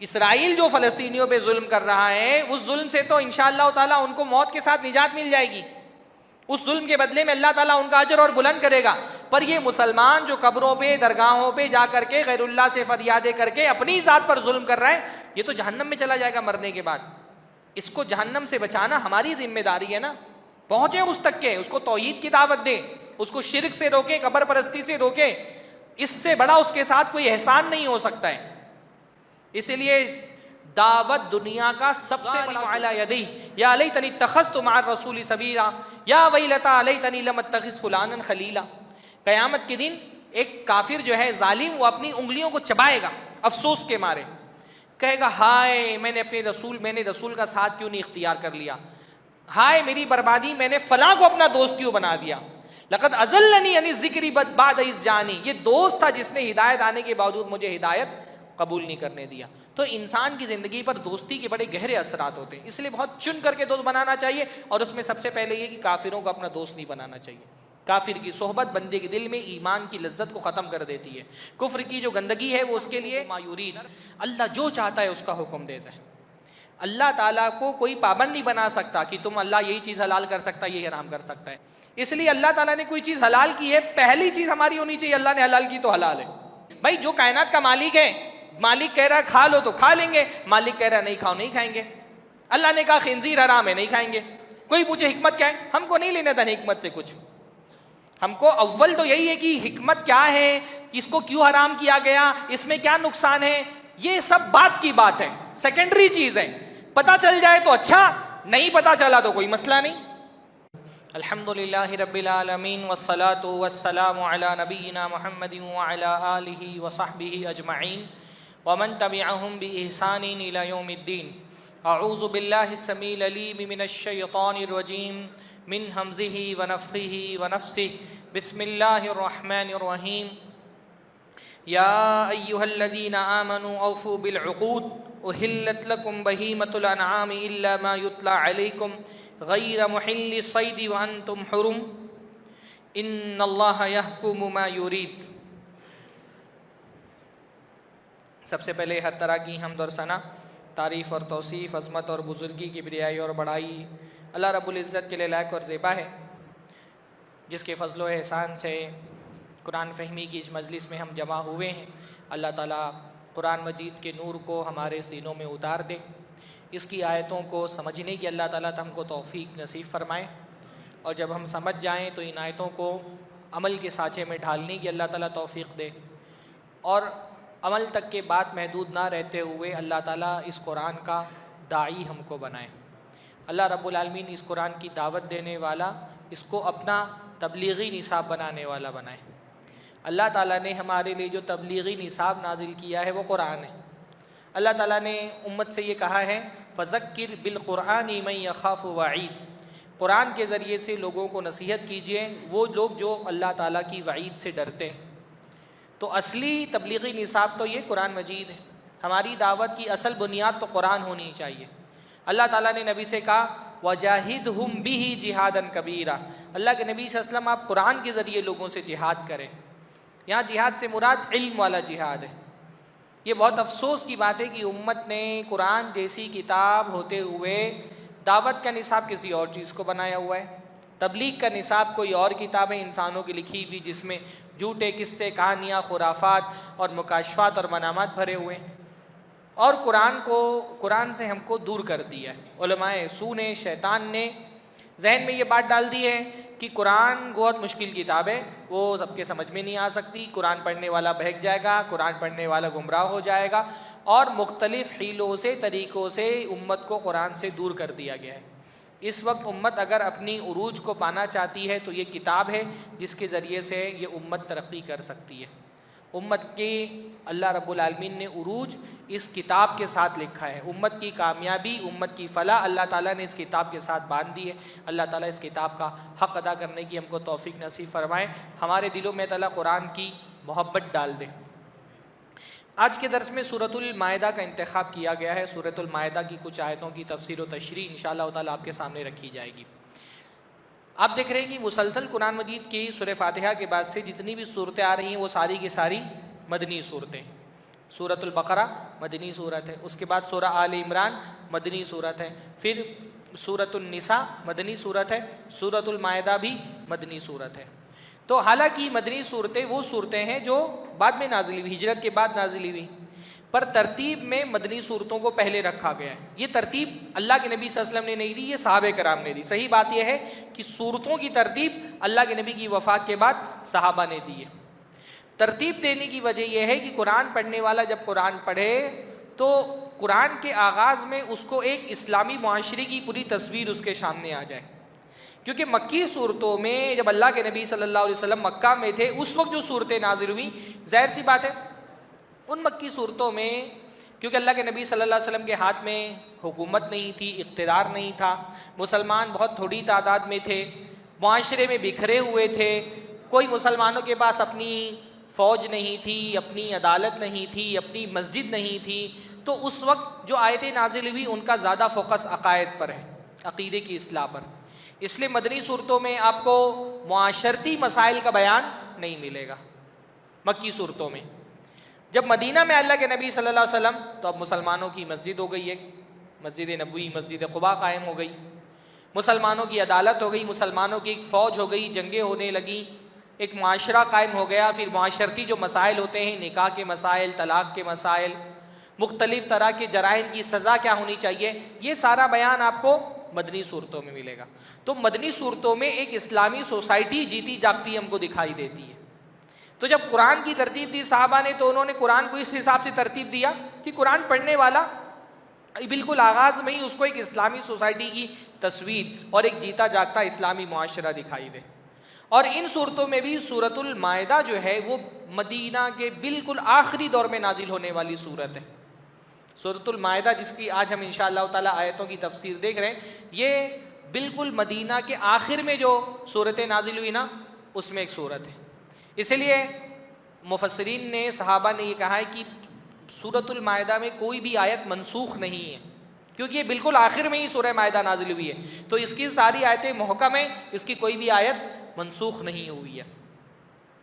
Israel जो फ़लस्तीनियों पे जुल्म कर रहा है, उस जुल्म से तो इंशाअल्लाह ताला उनको मौत के साथ निजात मिल जाएगी, उस जुल्म के बदले में अल्लाह ताला उनका अजर और बुलंद करेगा। पर ये मुसलमान जो कब्रों पे दरगाहों पे जा करके गैरुल्लाह से फरियादे करके अपनी ज़ात पर जुल्म कर रहा है, ये तो जहन्नम में चला जाएगा मरने के बाद। इसको जहन्नम से बचाना हमारी जिम्मेदारी है ना। पहुंचे उस तक के, उसको तौहीद की दावत दे, उसको शिरक से रोके, कब्र परस्ती से रोके। इससे बड़ा उसके साथ कोई एहसान नहीं हो सकता है। इसलिए दावत दुनिया का सबसे बड़ा अला यदी या लैतनी तखस्तु माअ रसूली सबीला या वैलता लैतनी लम अत्तखिज़ फुलानन खलीला। क़यामत के दिन एक काफिर जो है जालिम, वो अपनी उंगलियों को चबाएगा अफसोस के मारे, कहेगा हाय मैंने रसूल का साथ क्यों नहीं इख्तियार कर लिया, हाय मेरी बर्बादी, मैंने फलां को अपना दोस्त क्यों बना दिया। लक़द अज़ल्लनी अनि ज़िक्री बाद इज़ जानी, ये दोस्त था जिसने हिदायत आने के बावजूद मुझे हिदायत कबूल नहीं करने दिया। तो इंसान की ज़िंदगी पर दोस्ती के बड़े गहरे असरात होते हैं, इसलिए बहुत चुन करके दोस्त बनाना चाहिए। और उसमें सबसे पहले ये कि काफिरों को अपना दोस्त नहीं बनाना चाहिए। काफिर की सोहबत बंदे के दिल में ईमान की लज्जत को ख़त्म कर देती है। कुफ्र की जो गंदगी है वो उसके लिए मायूरीद, अल्लाह जो चाहता है उसका हुक्म देता है। अल्लाह ताला को कोई पाबंद नहीं बना सकता कि तुम अल्लाह यही चीज़ हलाल कर सकता है, यही हराम कर सकता है। इसलिए अल्लाह ताला ने कोई चीज़ हलाल की है, पहली चीज़ हमारी होनी चाहिए अल्लाह ने हलाल की तो हलाल है। भाई जो कायनात का मालिक है, मालिक कह रहा है खा लो तो खा लेंगे, मालिक कह रहा है नहीं खाओ नहीं खाएंगे। अल्लाह ने कहा खिंजीर हराम है, नहीं खाएंगे। कोई पूछे हिकमत क्या है, हमको नहीं लेना था हिकमत से कुछ। हमको अव्वल तो यही है कि हिकमत क्या है, इसको क्यों हराम किया गया, इसमें क्या नुकसान है, ये सब बात की बात है, सेकेंडरी चीज है। पता चल जाए तो अच्छा, नहीं पता चला तो कोई मसला नहीं। अल्हम्दुलिल्लाहि रब्बिल आलमीन वस्सलातु वस्सलामु अला नबिय्यिना मुहम्मदिन व अला आलिहि व सहबिहि अजमईन वमन तबिअहुम बिइहसानिन इला यौमिद्दीन। अऊज़ु बिल्लाहिस समील अलीम मिनश शैतानिर रजीम मिन हमज़िही व नफ़्ख़िही व नफ़्सिही बिस्मिल्लाहिर रहमानिर रहीम। या अय्युहल्लज़ीना आमनू औफ़ू बिल उक़ूद उहिल्लत लकुम बहीमतुल अनआम इल्ला मा युतला अलैकुम गैर मुहिल्लिस सैद व अंतुम हुरुम इन्नल्लाह यहकुमु मा युरीद। सबसे पहले हर तरह की हम्द और सना, तारीफ़ और तौसीफ़, अज़मत और बुज़ुर्गी, किब्रियाई और बड़ाई अल्लाह रब्बुल इज़्ज़त के लिए लायक और ज़ेबा है, जिसके फ़ज़्ल व एहसान से कुरान फ़हमी की इस मजलिस में हम जमा हुए हैं। अल्लाह ताला कुरान मजीद के नूर को हमारे सीनों में उतार दे, इसकी आयतों को समझने की अल्लाह ताला हमको तौफ़ीक नसीब फ़रमाए, और जब हम समझ जाएँ तो इन आयतों को अमल के साँचे में ढालने की अल्लाह ताला तौफ़ीक दे, और अमल तक के बात महदूद ना रहते हुए अल्लाह ताला इस कुरान का दाई हमको बनाए। अल्लाह रब्बुल आलमीन इस कुरान की दावत देने वाला, इसको अपना तबलीगी निसाब बनाने वाला बनाए। अल्लाह ताला ने हमारे लिए जो तबलीगी निसाब नाजिल किया है वो कुरान है। अल्लाह ताला ने उम्मत से ये कहा है फ़ज़क्किर बिल क़ुरआनि मन यख़ाफ़ु वईद, कुरान के ज़रिए से लोगों को नसीहत कीजिए वो लोग जो अल्लाह ताला की वईद से डरते हैं। तो असली तबलीगी निसाब तो ये कुरान मजीद है। हमारी दावत की असल बुनियाद तो कुरान होनी चाहिए। अल्लाह ताला ने नबी से कहा वजाहिदहुम बिही जिहादन कबीरा, अल्लाह के नबी सल्लल्लाहु अलैहि वसल्लम आप कुरान के ज़रिए लोगों से जिहाद करें। यहाँ जिहाद से मुराद इल्म वाला जिहाद है। ये बहुत अफसोस की बात है कि उम्मत ने कुरान जैसी किताब होते हुए दावत का निसाब किसी और चीज़ को बनाया हुआ है। तबलीग का निसाब कोई और किताबें इंसानों की लिखी हुई, जिसमें झूठे किस्से, कहानियाँ, खुराफात और मुकाशफात और मनामात भरे हुए, और कुरान से हमको दूर कर दिया है। उलमाए सू ने, शैतान ने जहन में ये बात डाल दी है कि कुरान बहुत मुश्किल किताब है, वो सबके समझ में नहीं आ सकती, कुरान पढ़ने वाला बहक जाएगा, कुरान पढ़ने वाला गुमराह हो जाएगा, और मुख्तलिफ़ हीलों से, तरीक़ों से उम्मत को कुरान से दूर कर दिया गया है। इस वक्त उम्मत अगर अपनी उरूज को पाना चाहती है तो ये किताब है जिसके ज़रिए से ये उम्मत तरक्की कर सकती है। उम्मत के अल्लाह रब्बुल आलमीन ने उरूज इस किताब के साथ लिखा है। उम्मत की कामयाबी, उम्मत की फ़लाह अल्लाह ताला ने इस किताब के साथ बांध दी है। अल्लाह ताला इस किताब का हक़ अदा करने की हमको तौफ़ीक नसीब फ़रमाए, हमारे दिलों में ताला कुरान की मोहब्बत डाल दे। आज के दर्स में सूरतुल माइदा का इंतखाब किया गया है। सूरतुल माइदा की कुछ आयतों की तफसीर व तशरीह इंशाअल्लाह ताला आपके सामने रखी जाएगी। आप देख रहे हैं कि मुसलसल कुरान मजीद की सूरह फातिहा के बाद से जितनी भी सूरतें आ रही हैं वो सारी की सारी मदनी सूरतें। सूरतुल बकरा मदनी सूरत है, उसके बाद सूरह आल इमरान मदनी सूरत है, फिर सूरतुल निसा मदनी सूरत है, सूरतुल मायदा भी मदनी सूरत है। तो हालांकि मदनी सूरतें वो सूरतें हैं जो बाद में नाजिल हुई, हिजरत के बाद नाजिल हुई, पर तरतीब में मदनी सूरतों को पहले रखा गया है। ये तरतीब अल्लाह के नबी सल्लल्लाहु अलैहि वसल्लम ने नहीं दी, ये सहाबे कराम ने दी। सही बात यह है कि सूरतों की तरतीब अल्लाह के नबी की वफ़ात के बाद सहाबा ने दी है। तरतीब देने की वजह यह है कि कुरान पढ़ने वाला जब कुरान पढ़े तो कुरान के आगाज़ में उसको एक इस्लामी मुआशरे की पूरी तस्वीर उसके सामने आ जाए। क्योंकि मक्की सूरतों में जब अल्लाह के नबी सल्लल्लाहु अलैहि वसल्लम मक्का में थे, उस वक्त जो सूरतें नाजिल हुई, जाहिर सी बात है उन मक्की सूरतों में, क्योंकि अल्लाह के नबी सल्लल्लाहु अलैहि वसल्लम के हाथ में हुकूमत नहीं थी, इख्तिदार नहीं था, मुसलमान बहुत थोड़ी तादाद में थे, मुआशरे में बिखरे हुए थे, कोई मुसलमानों के पास अपनी फ़ौज नहीं थी, अपनी अदालत नहीं थी, अपनी मस्जिद नहीं थी। तो उस वक्त जो आयतें नाजिल हुई उनका ज़्यादा फोकस अकायद पर है, अक़ीदे की इस्लाह पर। इसलिए मदनी सूरतों में आपको मुआशरती मसाइल का बयान नहीं मिलेगा। मक्की सूरतों में जब मदीना में अल्लाह के नबी सल्लल्लाहु अलैहि वसल्लम, तो अब मुसलमानों की मस्जिद हो गई है, मस्जिद नबवी, मस्जिद क़ुबा कायम हो गई, मुसलमानों की अदालत हो गई, मुसलमानों की एक फ़ौज हो गई, जंगें होने लगी, एक माशरा कायम हो गया। फिर माशरती जो मसाइल होते हैं, निकाह के मसाइल, तलाक़ के मसाइल, मुख्तलिफ़ तरह के जराइम की सज़ा क्या होनी चाहिए, ये सारा बयान आपको मदनी सूरतों में मिलेगा। तो मदनी सूरतों में एक इस्लामी सोसाइटी जीती जागती हमको दिखाई देती है। तो जब कुरान की तरतीब दी साहबा ने, तो उन्होंने कुरान को इस हिसाब से तरतीब दिया कि कुरान पढ़ने वाला बिल्कुल आगाज़ में ही उसको एक इस्लामी सोसाइटी की तस्वीर और एक जीता जागता इस्लामी मुआशरा दिखाई दे। और इन सूरतों में भी सूरतुल मायदा जो है वो मदीना के बिल्कुल आखिरी दौर में नाजिल होने वाली सूरत है। सूरतुल मायदा, जिसकी आज हम इंशाअल्लाह ताला आयतों की तफसीर देख रहे हैं, ये बिल्कुल मदीना के आखिर में जो सूरतें नाजिल हुई ना, उसमें एक सूरत है। इसलिए मुफस्सिरीन ने, सहाबा ने ये कहा है कि सूरतुल मायदा में कोई भी आयत मनसूख नहीं है, क्योंकि ये बिल्कुल आखिर में ही सूरह मायदा नाजिल हुई है। तो इसकी सारी आयतें मुहकम है, इसकी कोई भी आयत मनसूख नहीं हुई है।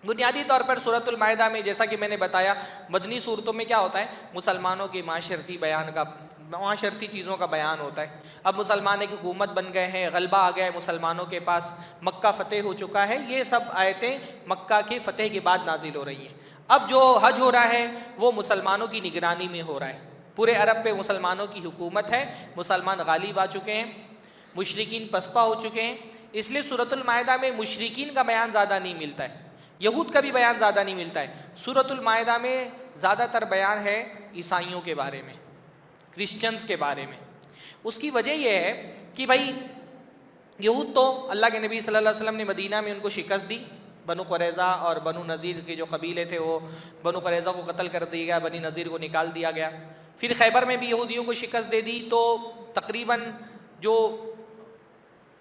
बुनियादी तौर पर सूरतुल मायदा में, जैसा कि मैंने बताया, मदनी सूरतों में क्या होता है, मुसलमानों के माशरती बयान का, माशरती चीज़ों का बयान होता है। अब मुसलमान एक हुकूमत बन गए हैं, गलबा आ गया है मुसलमानों के पास, मक्का फ़तेह हो चुका है, ये सब आयतें मक्का के फ़तेह के बाद नाजिल हो रही हैं। अब जो हज हो रहा है वो मुसलमानों की निगरानी में हो रहा है, पूरे अरब पे मुसलमानों की हुकूमत है, मुसलमान गालिब आ चुके हैं, मुशरिकीन पसपा हो चुके हैं। इसलिए सूरतुल मायदा में मुशरिकीन का बयान ज़्यादा नहीं मिलता है, यहूद का भी बयान ज़्यादा नहीं मिलता है। सूरतुल मायदा में ज़्यादातर बयान है ईसाइयों के बारे में, क्रिश्चियंस के बारे में। उसकी वजह यह है कि भाई यहूद तो अल्लाह के नबी सल्लल्लाहु अलैहि वसल्लम ने मदीना में उनको शिकस्त दी, बनु कुरैज़ा और बनु नज़ीर के जो कबीले थे, वो बनु कुरैज़ा को कत्ल कर दिया गया, बनी नज़ीर को निकाल दिया गया। फिर खैबर में भी यहूदियों को शिकस्त दे दी, तो तकरीबन जो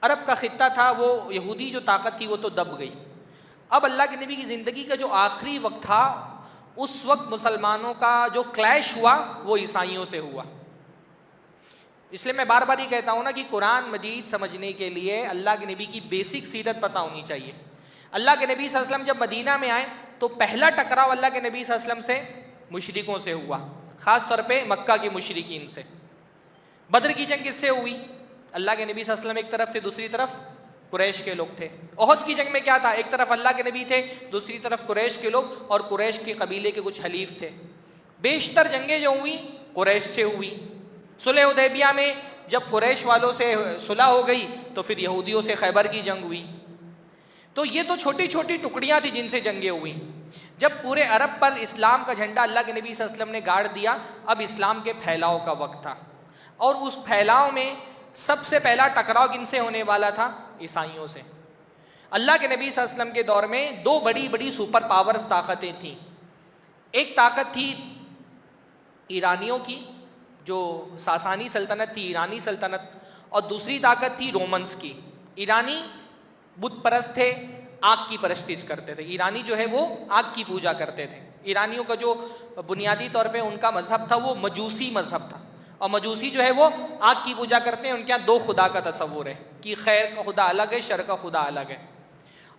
अरब का ख़ित्ता था, वो यहूदी जो ताकत थी वो तो दब गई। अब अल्लाह के नबी की ज़िंदगी का जो आखिरी वक्त था, उस वक्त मुसलमानों का जो क्लैश हुआ वो ईसाइयों से हुआ। इसलिए मैं बार बार ये कहता हूँ ना कि कुरान मजीद समझने के लिए अल्लाह के नबी की बेसिक सीरत पता होनी चाहिए। अल्लाह के नबी सल्लल्लाहु अलैहि वसल्लम जब मदीना में आए तो पहला टकराव अल्लाह के नबी सल्लल्लाहु अलैहि वसल्लम से मुशरिकों से हुआ, ख़ास तौर पे मक्का के मुशरिकीन से। बदर की जंग किससे हुई? अल्लाह के नबी सल्लल्लाहु अलैहि वसल्लम एक तरफ थे, दूसरी तरफ कुरैश के लोग थे। ओहद की जंग में क्या था? एक तरफ अल्लाह के नबी थे, दूसरी तरफ कुरैश के लोग, और कुरैश के कबीले के कुछ हलीफ थे। बेशतर जंगें जो हुई कुरैश से हुई। सुलह हुदैबिया में जब कुरैश वालों से सुलह हो गई तो फिर यहूदियों से खैबर की जंग हुई। तो ये तो छोटी छोटी टुकड़ियां थी जिनसे जंगें हुई। जब पूरे अरब पर इस्लाम का झंडा अल्लाह के नबी सल्लल्लाहु अलैहि वसल्लम ने गाड़ दिया, अब इस्लाम के फैलाव का वक्त था, और उस फैलाव में सबसे पहला टकराव किनसे होने वाला था? ईसाइयों से। अल्लाह के नबी सल्लल्लाहु अलैहि वसल्लम के दौर में दो बड़ी बड़ी सुपर पावर्स ताकतें थीं। एक ताकत थी ईरानियों की, जो सासानी सल्तनत थी, ईरानी सल्तनत, और दूसरी ताकत थी रोमन्स की। ईरानी बुत परस्त थे, आग की परस्तिश करते थे। ईरानी जो है वो आग की पूजा करते थे। ईरानियों का जो बुनियादी तौर पे उनका मजहब था वो मजूसी मजहब था, और मजूसी जो है वो आग की पूजा करते हैं। उनके यहाँ दो खुदा का तस्वुर है कि खैर का खुदा अलग है, शर का खुदा अलग है।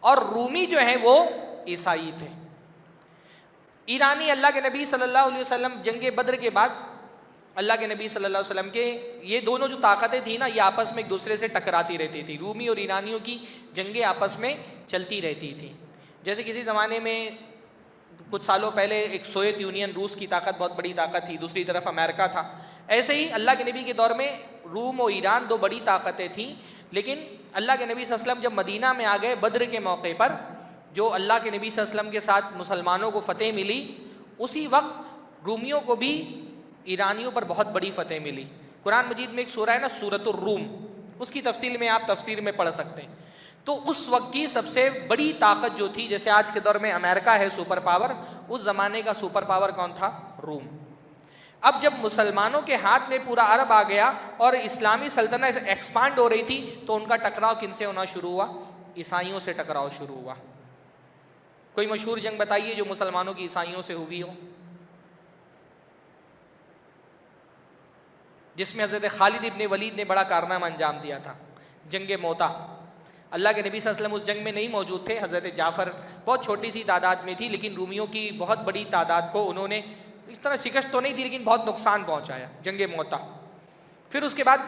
और रूमी जो है वो ईसाई थे। ईरानी अल्लाह के नबी सल्लल्लाहु अलैहि वसल्लम जंग बद्र के बाद अल्लाह के नबी सल्लल्लाहु अलैहि वसल्लम के ये दोनों जो ताकतें थी ना, ये आपस में एक दूसरे से टकराती रहती थी। रूमी और ईरानियों की जंगें आपस में चलती रहती थी। जैसे किसी ज़माने में कुछ सालों पहले एक सोवियत यूनियन, रूस की ताकत बहुत बड़ी ताकत थी, दूसरी तरफ अमेरिका था। ऐसे ही अल्लाह के नबी के दौर में रूम और ईरान दो बड़ी ताकतें थीं। लेकिन अल्लाह के नबी सल्लल्लाहु अलैहि वसल्लम जब मदीना में आ गए बद्र के मौके पर, जो अल्लाह के नबी सल्लल्लाहु अलैहि वसल्लम के साथ मुसलमानों को फ़तेह मिली, उसी वक्त रूमियों को भी ईरानियों पर बहुत बड़ी फ़तेह मिली। कुरान मजीद में एक सूरा है ना, सूरतुर रूम, उसकी तफसील में आप तफसीर में पढ़ सकते हैं। तो उस वक्त की सबसे बड़ी ताकत जो थी, जैसे आज के दौर में अमेरिका है सुपर पावर, उस ज़माने का सुपर पावर कौन था? रूम। अब जब मुसलमानों के हाथ में पूरा अरब आ गया और इस्लामी सल्तनत एक्सपांड हो रही थी, तो उनका टकराव किन से होना शुरू हुआ? ईसाइयों से टकराव शुरू हुआ। कोई मशहूर जंग बताइए जो मुसलमानों की ईसाइयों से हुई हो, जिसमें हज़रत खालिद इब्न वलीद ने बड़ा कारनामा अंजाम दिया था, जंग मोता। अल्लाह के नबी सल्लल्लाहु अलैहि वसल्लम उस जंग में नहीं मौजूद थे। हज़रत जाफ़र बहुत छोटी सी तादाद में थी, लेकिन रूमियों की बहुत बड़ी तादाद को उन्होंने इस तरह शिकस्त तो नहीं दी, लेकिन बहुत नुकसान पहुंचाया, जंग मोता। फिर उसके बाद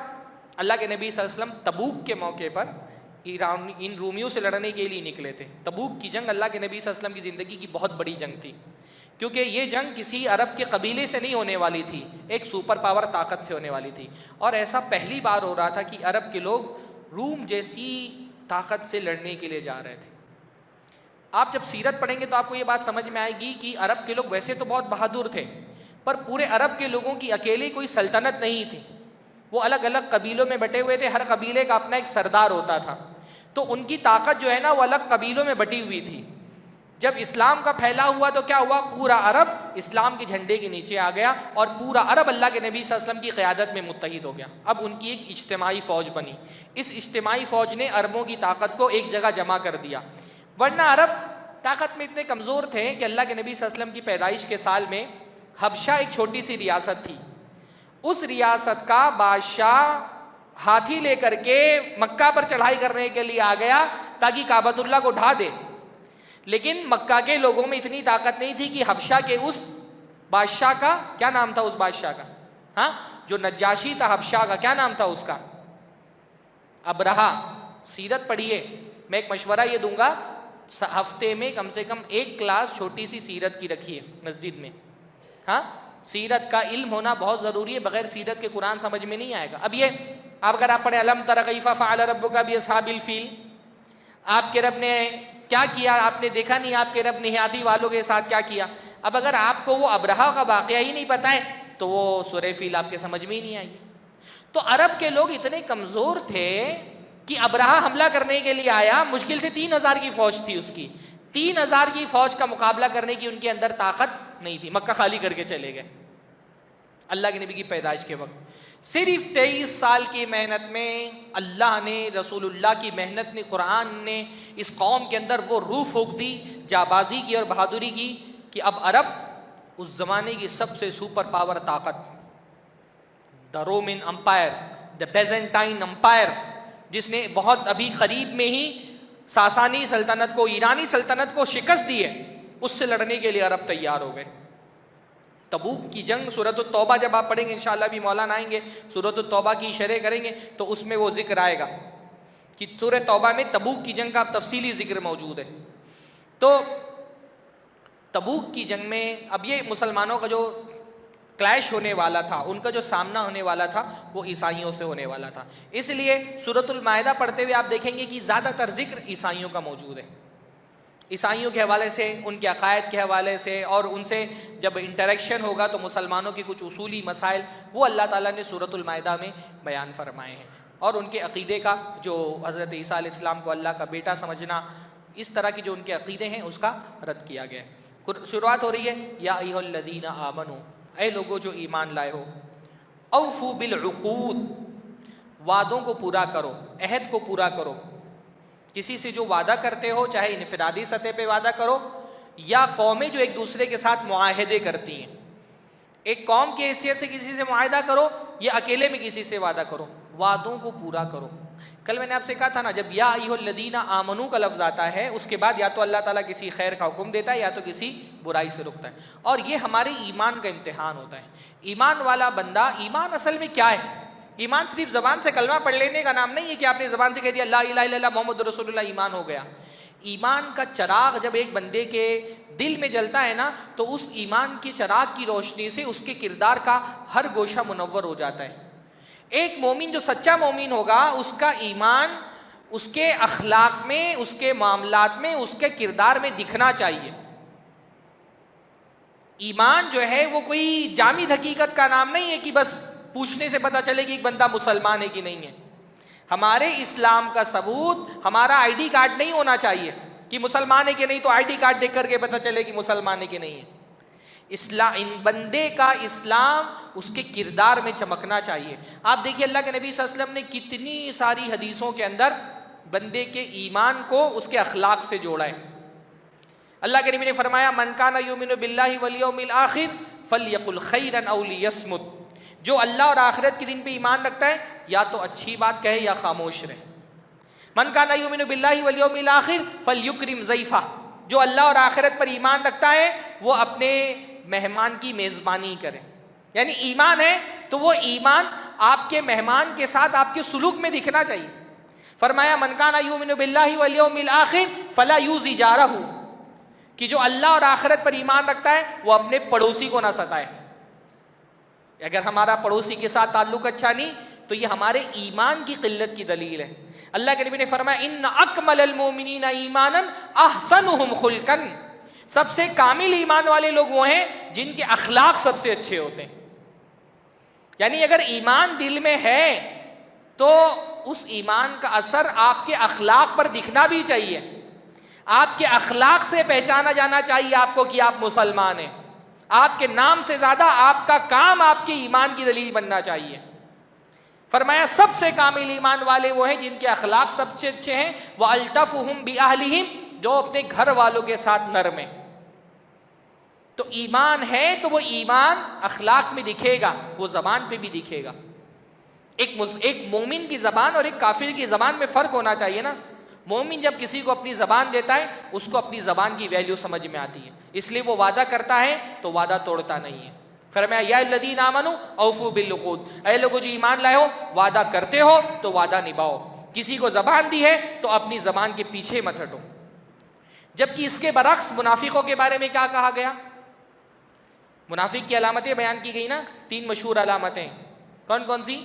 अल्लाह के नबी सल्लल्लाहु अलैहि वसल्लम तबूक के मौके पर इन रूमियों से लड़ने के लिए निकले थे। तबूक की जंग अल्लाह के नबी सल्लल्लाहु अलैहि वसल्लम की ज़िंदगी की बहुत बड़ी जंग थी, क्योंकि ये जंग किसी अरब के कबीले से नहीं होने वाली थी, एक सुपर पावर ताकत से होने वाली थी। और ऐसा पहली बार हो रहा था कि अरब के लोग रूम जैसी ताकत से लड़ने के लिए जा रहे थे। आप जब सीरत पढ़ेंगे तो आपको ये बात समझ में आएगी कि अरब के लोग वैसे तो बहुत बहादुर थे, पर पूरे अरब के लोगों की अकेली कोई सल्तनत नहीं थी। वो अलग अलग कबीलों में बटे हुए थे, हर कबीले का अपना एक सरदार होता था। तो उनकी ताकत जो है ना, वो अलग कबीलों में बटी हुई थी। जब इस्लाम का फैला हुआ तो क्या हुआ? पूरा अरब इस्लाम के झंडे के नीचे आ गया और पूरा अरब अल्लाह के नबी सल्लल्लाहु अलैहि वसल्लम की क़यादत में मुत्तहिद हो गया। अब उनकी एक इज्तिमाई फ़ौज बनी। इस इज्तिमाई फ़ौज ने अरबों की ताकत को एक जगह जमा कर दिया। वरना अरब ताकत में इतने कमज़ोर थे कि अल्लाह के नबी सल्लल्लाहु अलैहि वसल्लम की पैदाइश के साल में हबशा एक छोटी सी रियासत थी। उस रियासत का बादशाह हाथी लेकर के मक्का पर चढ़ाई करने के लिए आ गया ताकि काबतुल्लाह को ढा दे। लेकिन मक्का के लोगों में इतनी ताकत नहीं थी कि हबशा के उस बादशाह का, क्या नाम था उस बादशाह का? हाँ, जो नज्जाशी था हबशा का, क्या नाम था उसका? अबरहा। सीरत पढ़िए। मैं एक मशवरा ये दूंगा, हफ्ते में कम से कम एक क्लास छोटी सी सीरत की रखिए मस्जिद में। हाँ, सीरत का इल्म होना बहुत ज़रूरी है, बगैर सीरत के कुरान समझ में नहीं आएगा। अब ये अगर आप पढ़े अलम तरा कैफ़ा फ़अल रब्बुका बिअस्हाबिल फ़ील, आपके रब ने क्या किया, आपने देखा नहीं आपके रब ने हाथी वालों के साथ क्या किया। अब अगर आपको वो अबरहा का वाक़या ही नहीं पता है तो वो सूरह फ़ील आपके समझ में ही नहीं आएगी। तो अरब के लोग इतने कमज़ोर थे कि अबरहा हमला करने के लिए आया, मुश्किल से 3000 की फ़ौज थी उसकी। 3000 की फ़ौज का मुकाबला करने की उनके अंदर ताकत नहीं थी। मक्का खाली करके चले गए अल्लाह के नबी की पैदाइश के वक्त। सिर्फ 23 साल की मेहनत में अल्लाह ने, रसूलुल्लाह की मेहनत ने, कुरान ने इस कौम के अंदर वो रूह फूंक दी जाबाजी की और बहादुरी की कि अब अरब उस ज़माने की सबसे सुपर पावर ताकत, the Roman empire, the Byzantine empire, जिसने बहुत अभी करीब में ही सासानी सल्तनत को, ईरानी सल्तनत को शिकस्त दी है, उससे लड़ने के लिए अरब तैयार हो गए। तबूक की जंग, सूरत तौबा जब आप पढ़ेंगे, इंशाअल्लाह भी मौलाना आएंगे, सूरत तौबा की शरह करेंगे तो उसमें वो जिक्र आएगा कि सूरत तौबा में तबूक की जंग का तफसीली जिक्र मौजूद है। तो तबूक की जंग में अब ये मुसलमानों का जो क्लैश होने वाला था, उनका जो सामना होने वाला था, वो ईसाइयों से होने वाला था। इसलिए सूरतुल माइदा पढ़ते हुए आप देखेंगे कि ज़्यादातर जिक्र ईसाइयों का मौजूद है। ईसाइयों के हवाले से, उनके अकायद के हवाले से, और उनसे जब इंटरेक्शन होगा तो मुसलमानों के कुछ उसूली मसाइल वो अल्लाह ताला ने सूरतुल माइदा में बयान फरमाए हैं। और उनके अक़ीदे का, जो हज़रत ईसा अलैहिस्सलाम को अल्लाह का बेटा समझना, इस तरह की जो उनके अक़ीदे हैं उसका रद्द किया गया है। शुरुआत हो रही है, या अय्युहल्लज़ीना आमनू, ऐ लोगों जो ईमान लाए हो, औफू बिल उक़ूद, वादों को पूरा करो, अहद को पूरा करो। किसी से जो वादा करते हो, चाहे इनफरादी सतह पे वादा करो या कौमें जो एक दूसरे के साथ मुआहदे करती हैं, एक कौम की हैसियत से किसी से मुआहदा करो या अकेले में किसी से वादा करो, वादों को पूरा करो। कल मैंने आपसे कहा था ना, जब या अय्युहल्लज़ीना आमनू का लफ्ज़ आता है उसके बाद या तो अल्लाह ताला किसी खैर का हुक्म देता है या तो किसी बुराई से रोकता है, और ये हमारे ईमान का इम्तिहान होता है। ईमान वाला बंदा, ईमान असल में क्या है? ईमान सिर्फ ज़बान से कलमा पढ़ लेने का नाम नहीं है कि आपने ज़बान से कह दिया ला इलाहा इल्लल्लाह मोहम्मद रसूलुल्लाह, ईमान हो गया। ईमान का चराग जब एक बंदे के दिल में जलता है ना, तो उस ईमान के चराग की रोशनी से उसके किरदार का हर गोशा मुनव्वर हो जाता है। एक मोमिन जो सच्चा मोमिन होगा, उसका ईमान उसके अखलाक में, उसके मामलात में, उसके किरदार में दिखना चाहिए। ईमान जो है वो कोई जामिद हकीकत का नाम नहीं है कि बस पूछने से पता चले कि एक बंदा मुसलमान है कि नहीं है। हमारे इस्लाम का सबूत हमारा आईडी कार्ड नहीं होना चाहिए कि मुसलमान है कि नहीं, तो आईडी कार्ड देख करके पता चले कि मुसलमान है कि नहीं है। इन बंदे का इस्लाम उसके किरदार में चमकना चाहिए। आप देखिए अल्लाह के नबी सल्लल्लाहु अलैहि वसल्लम ने कितनी सारी हदीसों के अंदर बंदे के ईमान को उसके अखलाक से जोड़ा है। अल्लाह के नबी ने फरमाया मन काना युमिनु बिल्लाहि वल यौमिल आखिर फलयकुल खैरन औ लियस्मुत, जो अल्लाह और आखिरत के दिन पे ईमान रखता है या तो अच्छी बात कहे या खामोश रहे। मन काना युमिनु बिल्लाहि वल यौमिल आखिर फलयुक्रिम ज़ैफ़ा, जो अल्लाह और आखिरत पर ईमान रखता है वो अपने मेहमान की मेज़बानी करे। यानी ईमान है तो वो ईमान आपके मेहमान के साथ आपके सुलूक में दिखना चाहिए। फरमाया मन काना युमिनु बिल्लाहि वल यौमिल आखिर फला यूज़ि जारहू, कि जो अल्लाह और आखिरत पर ईमान रखता है वो अपने पड़ोसी को ना सताए। अगर हमारा पड़ोसी के साथ ताल्लुक अच्छा नहीं तो ये हमारे ईमान की किल्लत की दलील है। अल्लाह के नबी ने फरमाया इन्न अकमलल मोमिनीना ईमानन अहसनुहुम खुल्कन, सबसे कामिल ईमान वाले लोग वो हैं जिनके अखलाक सबसे अच्छे होते हैं। यानी अगर ईमान दिल में है तो उस ईमान का असर आपके अखलाक पर दिखना भी चाहिए। आपके अखलाक से पहचाना जाना चाहिए आपको कि आप मुसलमान हैं। आपके नाम से ज्यादा आपका काम आपके ईमान की दलील बनना चाहिए। फरमाया सबसे कामिल ईमान वाले वो हैं जिनके अखलाक सबसे अच्छे हैं। व अल्तफुहुम बि अहलिहिम, जो अपने घर वालों के साथ नरम है। तो ईमान है तो वो ईमान अखलाक में दिखेगा, वो जबान पे भी दिखेगा। एक मोमिन की जबान और एक काफिर की जबान में फर्क होना चाहिए ना। मोमिन जब किसी को अपनी जबान देता है उसको अपनी जबान की वैल्यू समझ में आती है, इसलिए वो वादा करता है तो वादा तोड़ता नहीं है। फरमाया या अल्लज़ीना आमनू औफू बिल-उक़ूद, ऐ लोगों जो ईमान लाए हो वादा करते हो तो वादा निभाओ। किसी को जबान दी है तो अपनी जबान के पीछे मत हटो। जबकि इसके बरक्स मुनाफिकों के बारे में क्या कहा गया? मुनाफिक की अलामतें बयान की गई ना, 3 मशहूर अलामतें। कौन कौन सी?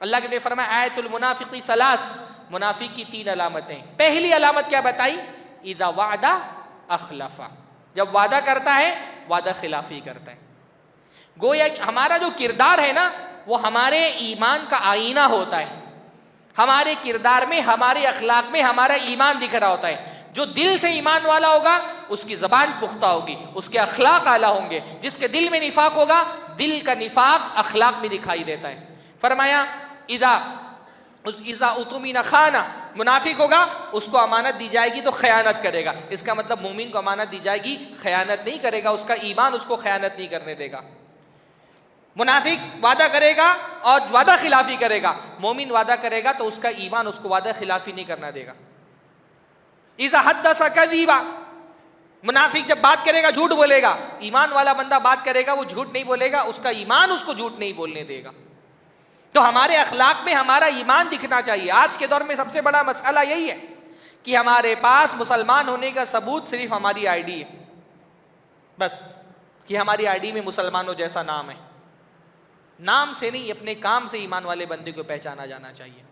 अल्लाह के ने फरमाया आयतुल मुनाफिकी सलास, मुनाफिक की 3 अलामतें। पहली अलामत क्या बताई? इदा वादा अखलफा, जब वादा करता है वादा खिलाफी करता है। गोया हमारा जो किरदार है ना वो हमारे ईमान का आईना होता है। हमारे किरदार में, हमारे अखलाक में हमारा ईमान दिख रहा होता है। जो दिल से ईमान वाला होगा उसकी जबान पुख्ता होगी, उसके अखलाक आला होंगे। जिसके दिल में निफाक होगा, दिल का निफाक अखलाक में दिखाई देता है। फरमाया इज़ा उतुमिना खाना, मुनाफिक होगा उसको अमानत दी जाएगी तो खयानत करेगा। इसका मतलब मोमिन को अमानत दी जाएगी, खयानत नहीं करेगा, उसका ईमान उसको खयानत नहीं करने देगा। मुनाफिक वादा करेगा और वादा खिलाफी करेगा, मोमिन वादा करेगा तो उसका ईमान उसको वादा खिलाफी नहीं करना देगा। इज़ा हद्दसा कज़ीबा, मुनाफिक जब बात करेगा झूठ बोलेगा। ईमान वाला बंदा बात करेगा वो झूठ नहीं बोलेगा, उसका ईमान उसको झूठ नहीं बोलने देगा। तो हमारे अखलाक में हमारा ईमान दिखना चाहिए। आज के दौर में सबसे बड़ा मसला यही है कि हमारे पास मुसलमान होने का सबूत सिर्फ हमारी आईडी है, बस कि हमारी आईडी में मुसलमानों जैसा नाम है। नाम से नहीं, अपने काम से ईमान वाले बंदे को पहचाना जाना चाहिए।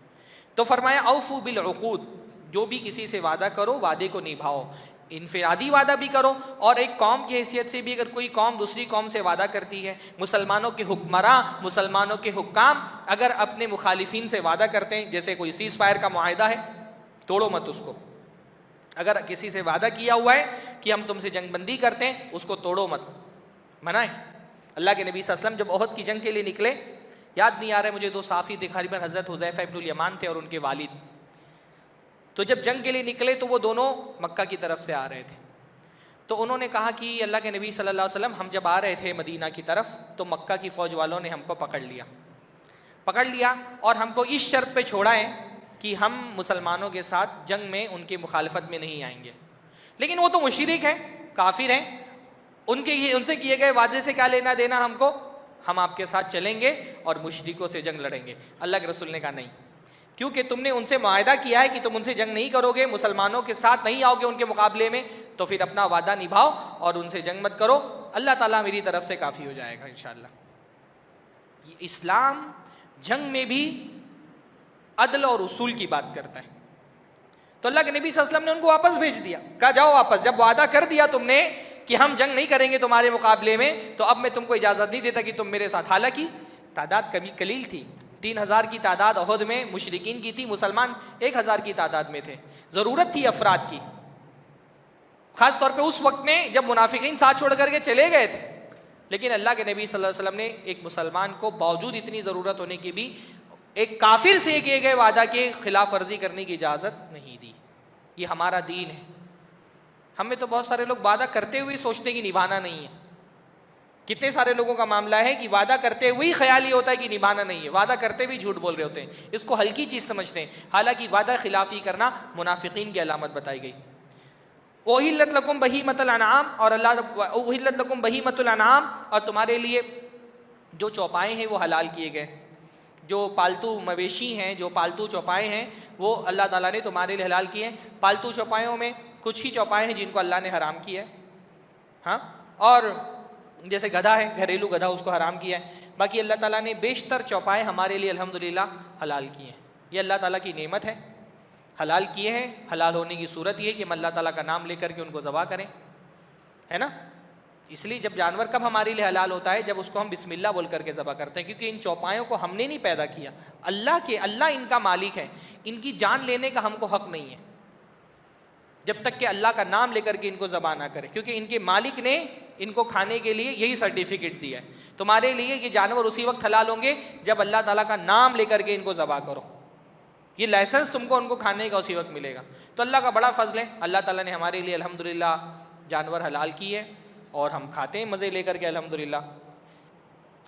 तो फरमाया औफू बिल उक़ूद, जो भी किसी से वादा करो वादे को निभाओ। इनफिरादी वादा भी करो और एक कौम की हैसियत से भी अगर कोई कौम दूसरी कौम से वादा करती है, मुसलमानों के हुक्मरां, मुसलमानों के हुक्काम अगर अपने मुखालिफिन से वादा करते हैं, जैसे कोई सीज़ फायर का मुआहिदा है, तोड़ो मत उसको। अगर किसी से वादा किया हुआ है कि हम तुमसे जंगबंदी करते हैं, उसको तोड़ो मत, मनाए। अल्लाह के नबी सल्लल्लाहु अलैहि वसल्लम जब ओहद की जंग के लिए निकले, याद नहीं आ रहा है मुझे, 2 साफ़ी थे, ग़ालिबन हज़रत हुज़ैफ़ा इब्नुल यमान थे और उनके वालिद। तो जब जंग के लिए निकले तो वो दोनों मक्का की तरफ से आ रहे थे। तो उन्होंने कहा कि अल्लाह के नबी सल्लल्लाहु अलैहि वसल्लम, हम जब आ रहे थे मदीना की तरफ तो मक्का की फ़ौज वालों ने हमको पकड़ लिया और हमको इस शर्त पे छोड़ा है कि हम मुसलमानों के साथ जंग में उनकी मुखालफत में नहीं आएंगे, लेकिन वो तो मुशरिक है, काफिर हैं, उनसे किए गए वादे से क्या लेना देना हमको? हम आपके साथ चलेंगे और मुशरिकों से जंग लड़ेंगे। अल्लाह के रसूल ने कहा नहीं, क्योंकि तुमने उनसे मुआहदा किया है कि तुम उनसे जंग नहीं करोगे, मुसलमानों के साथ नहीं आओगे उनके मुकाबले में, तो फिर अपना वादा निभाओ और उनसे जंग मत करो, अल्लाह ताला मेरी तरफ से काफ़ी हो जाएगा इंशाअल्लाह। इस्लाम जंग में भी अदल और उसूल की बात करता है। तो अल्लाह के नबी सल्लल्लाहु अलैहि वसल्लम ने उनको वापस भेज दिया, कहा जाओ वापस, जब वादा कर दिया तुमने कि हम जंग नहीं करेंगे तुम्हारे मुकाबले में, तो अब मैं तुमको इजाज़त नहीं देता कि तुम मेरे साथ। हालांकि तादाद कभी कलील थी, 3000 की तादाद अहद में मुशरिकीन की थी, मुसलमान 1000 की तादाद में थे। ज़रूरत थी अफराद की, ख़ास तौर पे उस वक्त में जब मुनाफिकीन साथ छोड़ करके चले गए थे। लेकिन अल्लाह के नबी सल्लल्लाहु अलैहि वसल्लम ने एक मुसलमान को बावजूद इतनी ज़रूरत होने की भी एक काफिर से किए गए वादा के खिलाफ वर्जी करने की इजाज़त नहीं दी। ये हमारा दीन है। हमें तो बहुत सारे लोग वादा करते हुए सोचते कि निभाना नहीं है। कितने सारे लोगों का मामला है कि वादा करते हुए ही ख्याल ये होता है कि निभाना नहीं है, वादा करते हुए झूठ बोल रहे होते हैं, इसको हल्की चीज़ समझते हैं। हालांकि वादा खिलाफी करना मुनाफिकीन की अलामत बताई गई। ओहिल्लत लकुम बहीमतुल अनआम, और अल्लाह ओहिल्लत लकुम बहीमतुल अनआम, और तुम्हारे लिए जो चौपाए हैं वो हलाल किए गए। जो पालतू मवेशी हैं, जो पालतू चौपाए हैं, वो अल्लाह ताला ने तुम्हारे लिए हलाल किए हैं। पालतू चौपायों में कुछ ही चौपाए हैं जिनको अल्लाह ने हराम किया है, हाँ, और जैसे गधा है, घरेलू गधा, उसको हराम किया है। बाकी अल्लाह ताला ने बेशतर चौपाए हमारे लिए अल्हम्दुलिल्लाह हलाल किए हैं। ये अल्लाह ताला की नेमत है, हलाल किए हैं। हलाल होने की सूरत ये कि हम अल्लाह ताला का नाम लेकर के उनको ज़बा करें, है ना। इसलिए जब जानवर कब हमारे लिए हलाल होता है? जब उसको हम बिस्मिल्लाह बोल करके ज़बा करते हैं, क्योंकि इन चौपायों को हमने नहीं पैदा किया, अल्लाह इनका मालिक है। इनकी जान लेने का हमको हक नहीं है जब तक कि अल्लाह का नाम लेकर के इनको ज़बा ना करे, क्योंकि इनके मालिक ने इनको खाने के लिए यही सर्टिफिकेट दिया है। तुम्हारे लिए ये जानवर उसी वक्त हलाल होंगे जब अल्लाह ताला का नाम लेकर के इनको ज़बा करो। ये लाइसेंस तुमको उनको खाने का उसी वक्त मिलेगा। तो अल्लाह का बड़ा फजल है, अल्लाह ताला ने हमारे लिए अल्हम्दुलिल्लाह जानवर हलाल किए और हम खाते हैं मज़े लेकर के। अल्हम्दुलिल्लाह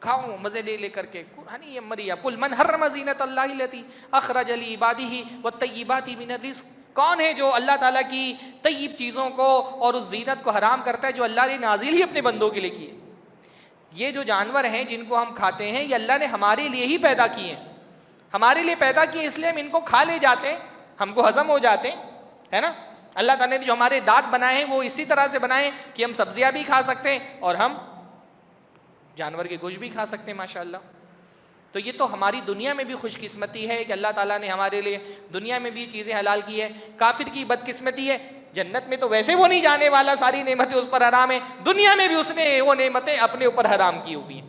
खाओ मज़े ले लेकर के। हनी मरिया कुल मन हर्रम ज़ीनत अल्लाहि लती अखरज ली इबादिही वत्तय्यिबाति मिनर रिज़्क़। कौन है जो अल्लाह ताला की तय्यब चीज़ों को और उस जीनत को हराम करता है जो अल्लाह ने नाजिल ही अपने बंदों के लिए किए। ये जो जानवर हैं जिनको हम खाते हैं, ये अल्लाह ने हमारे लिए ही पैदा किए हैं, हमारे लिए पैदा किए, इसलिए हम इनको खा ले जाते हैं, हमको हजम हो जाते हैं, है ना। अल्लाह ताला ने जो हमारे दांत बनाए हैं वो इसी तरह से बनाए कि हम सब्जियां भी खा सकते हैं और हम जानवर के गोश्त भी खा सकते हैं, माशाअल्लाह। तो ये तो हमारी दुनिया में भी खुशकिस्मती है कि अल्लाह ताला ने हमारे लिए दुनिया में भी चीज़ें हलाल की है। काफिर की बदकिस्मती है, जन्नत में तो वैसे वो नहीं जाने वाला, सारी नेमतें उस पर हराम है, दुनिया में भी उसने वो नेमतें अपने ऊपर हराम की हुई हैं।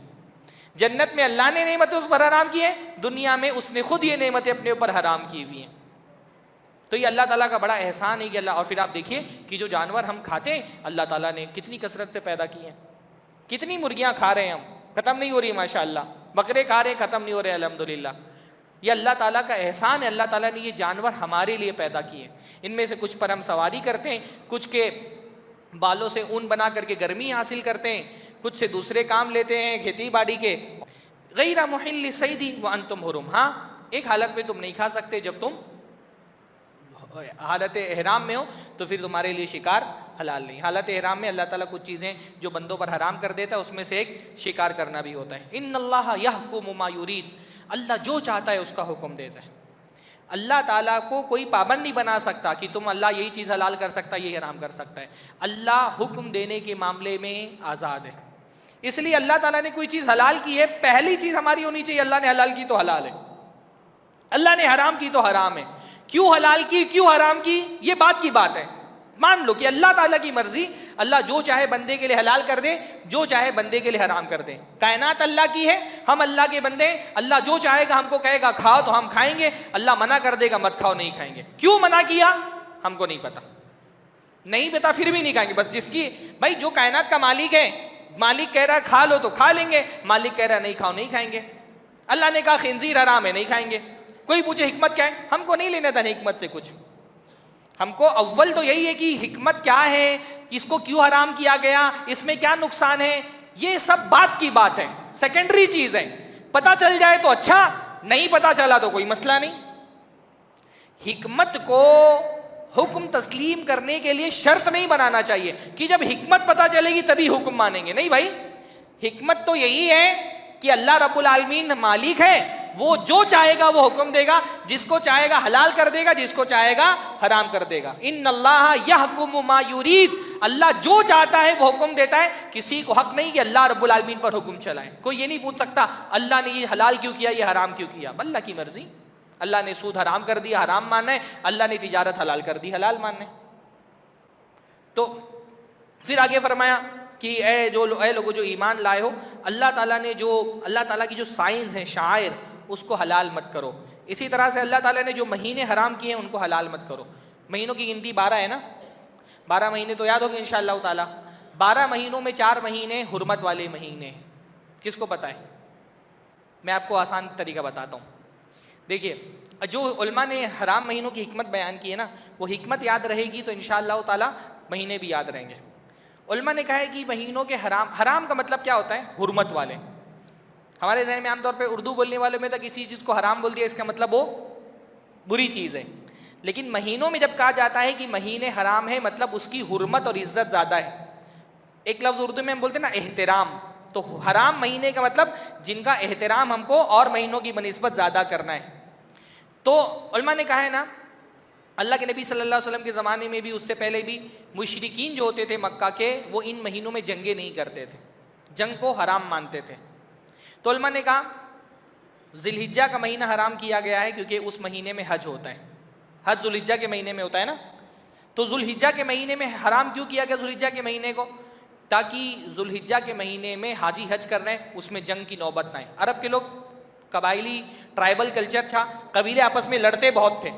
जन्नत में अल्लाह ने नेमतें उस पर हराम की है, दुनिया में उसने खुद ये नेमतें अपने ऊपर हराम की हुई हैं। तो ये अल्लाह ताला का बड़ा एहसान है कि अल्लाह। और फिर आप देखिए कि जो जानवर हम खाते हैं अल्लाह ताला ने कितनी कसरत से पैदा किए हैं। कितनी मुर्गियाँ खा रहे हैं हम, ख़त्म नहीं हो रही माशाअल्लाह, बकरे खा रहे ख़त्म नहीं हो रहे अल्हम्दुलिल्लाह। ये अल्लाह ताला का एहसान है, अल्लाह ताला ने ये जानवर हमारे लिए पैदा किए। इनमें से कुछ पर हम सवारी करते हैं, कुछ के बालों से ऊन बना करके गर्मी हासिल करते हैं, कुछ से दूसरे काम लेते हैं खेती बाड़ी के। गैर मुहिल्लि सैदी व अंतुम हुरुम। हाँ, एक हालत में तुम नहीं खा सकते, जब तुम हालत एहराम में हो तो फिर तुम्हारे लिए शिकार हलाल नहीं। हालत एहराम में अल्लाह ताला कुछ चीज़ें जो बंदों पर हराम कर देता है, उसमें से एक शिकार करना भी होता है। इन्नल्लाह यहकुमु मा युरीद, अल्लाह जो चाहता है उसका हुक्म देता है। अल्लाह ताला को कोई पाबंद नहीं बना सकता कि तुम अल्लाह यही चीज़ हलाल कर सकता है, यही हराम कर सकता है। अल्लाह हुक्म देने के मामले में आज़ाद है। इसलिए अल्लाह ताला ने कोई चीज़ हलाल की है, पहली चीज़ हमारी होनी चाहिए अल्लाह ने हलाल की तो हलाल है, अल्लाह ने हराम की तो हराम है। क्यों हलाल की, क्यों हराम की, ये बात की बात है। मान लो कि अल्लाह ताला की मर्जी, अल्लाह जो चाहे बंदे के लिए हलाल कर दे, जो चाहे बंदे के लिए हराम कर दे। कायनात अल्लाह की है, हम अल्लाह के बंदे। अल्लाह जो चाहेगा हमको कहेगा खाओ तो हम खाएंगे, अल्लाह मना कर देगा मत खाओ, नहीं खाएंगे। क्यों मना किया हमको नहीं पता, नहीं पता फिर भी नहीं खाएंगे। बस जिसकी भाई जो कायनात का मालिक है, मालिक कह रहा है खा लो तो खा लेंगे, मालिक कह रहा है नहीं खाओ नहीं खाएंगे। अल्लाह ने कहा खिंजीर हराम है, नहीं खाएंगे। कोई पूछे हिकमत क्या है, हमको नहीं लेना था हिकमत से कुछ। हमको अव्वल तो यही है कि हिकमत क्या है, इसको क्यों हराम किया गया, इसमें क्या नुकसान है, ये सब बात की बात है, सेकेंडरी चीज है। पता चल जाए तो अच्छा, नहीं पता चला तो कोई मसला नहीं। हिकमत को हुक्म तस्लीम करने के लिए शर्त नहीं बनाना चाहिए कि जब हिकमत पता चलेगी तभी हुक्म मानेंगे। नहीं भाई, हिकमत तो यही है कि अल्लाह रब्बुल आलमीन मालिक है, वो जो चाहेगा वो हुक्म देगा, जिसको चाहेगा हलाल कर देगा, जिसको चाहेगा हराम कर देगा। इन्नल्लाह यहकुमु मा युरीद, अल्लाह जो चाहता है वो हुक्म देता है। किसी को हक नहीं कि अल्लाह रब्बुल आलमीन पर हुक्म चलाए। कोई ये नहीं पूछ सकता अल्लाह ने ये हलाल क्यों किया, ये हराम क्यों किया। अल्लाह की मर्जी। अल्लाह ने सूद हराम कर दिया, हराम मानना है। अल्लाह ने तिजारत हलाल कर दी, हलाल मानना है। तो फिर आगे फरमाया कि ए लोगों जो ईमान लाए हो, अल्लाह ताला की जो साइंस है, शायर, उसको हलाल मत करो। इसी तरह से अल्लाह ताला ने जो महीने हराम किए हैं उनको हलाल मत करो। महीनों की गिनती 12 है ना, 12 महीने तो याद होंगे इंशाअल्लाह ताला। 12 महीनों में 4 महीने हुर्मत वाले महीने हैं। किसको पता है? मैं आपको आसान तरीका बताता हूँ। देखिए, जो उलमा ने हराम महीनों की हिकमत बयान की है ना, वो हिकमत याद रहेगी तो इंशाअल्लाह ताला महीने भी याद रहेंगे। उलमा ने कहा है कि महीनों के हराम का मतलब क्या होता है? हुर्मत वाले। हमारे जहन में आमतौर पे उर्दू बोलने वालों में तो किसी चीज़ को हराम बोल दिया, इसका मतलब वो बुरी चीज़ है। लेकिन महीनों में जब कहा जाता है कि महीने हराम है, मतलब उसकी हुर्मत और इज्जत ज़्यादा है। एक लफ्ज़ उर्दू में हम बोलते हैं ना, एहतराम। तो हराम महीने का मतलब जिनका एहतराम हमको और महीनों की बनिस्बत ज़्यादा करना है। तो उलमा ने कहा है ना, अल्लाह के नबी सल्लल्लाहु अलैहि वसल्लम के ज़माने में भी, उससे पहले भी मुशरिकीन जो होते थे मक्का के, वो इन महीनों में जंगें नहीं करते थे, जंग को हराम मानते थे। तो उलमा ने कहा ज़िलहिज्जा का महीना हराम किया गया है क्योंकि उस महीने में हज होता है। हज ज़ुल्हिज्जा के महीने में होता है ना। तो ज़ुल्हिज्जा के महीने में हराम क्यों किया गया ज़ुल्हिज्जा के महीने को? ताकि ज़ुल्हिज्जा के महीने में हाजी हज कर रहे हैं, उसमें जंग की नौबत ना आए। अरब के लोग कबाइली ट्राइबल कल्चर था, कबीले आपस में लड़ते बहुत थे।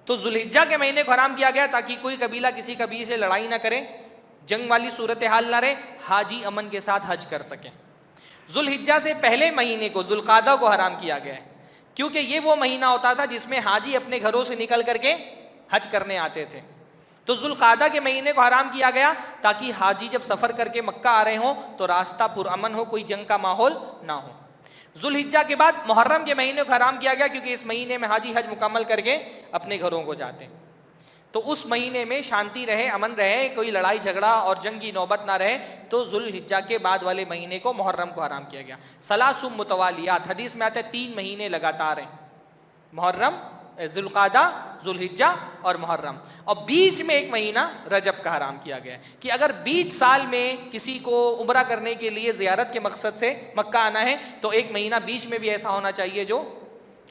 तो ज़ुल्हिज्जा के महीने को हराम किया गया ताकि कोई कबीला किसी कबीले से लड़ाई ना करे, जंग वाली सूरत हाल ना रहे, हाजी अमन के साथ हज कर सके। ज़ुल्हिज्जा से पहले महीने को, ज़ुल्क़ादा को हराम किया गया है क्योंकि ये वो महीना होता था जिसमें हाजी अपने घरों से निकल करके हज करने आते थे। तो ज़ुल्क़ादा के महीने को हराम किया गया ताकि हाजी जब सफ़र करके मक्का आ रहे हों तो रास्ता पुरअमन हो, कोई जंग का माहौल ना हो। ज़ुल्हिज्जा के बाद मुहर्रम के महीने को हराम किया गया क्योंकि इस महीने में हाजी हज मुकम्मल करके अपने घरों को जाते हैं। तो उस महीने में शांति रहे, अमन रहे, कोई लड़ाई झगड़ा और जंग की नौबत ना रहे। तो ज़ुल्हिज्जा के बाद वाले महीने को, मुहर्रम को हराम किया गया। सलासुम मुतवालियात, हदीस में आता है 3 महीने लगातार हैं, मुहर्रम, ज़ुल्क़ादा, ज़ुल्हिज्जा और मुहर्रम। और बीच में एक महीना रजब का हराम किया गया है कि अगर बीच साल में किसी को उम्रा करने के लिए ज़ियारत के मकसद से मक्का आना है तो एक महीना बीच में भी ऐसा होना चाहिए जो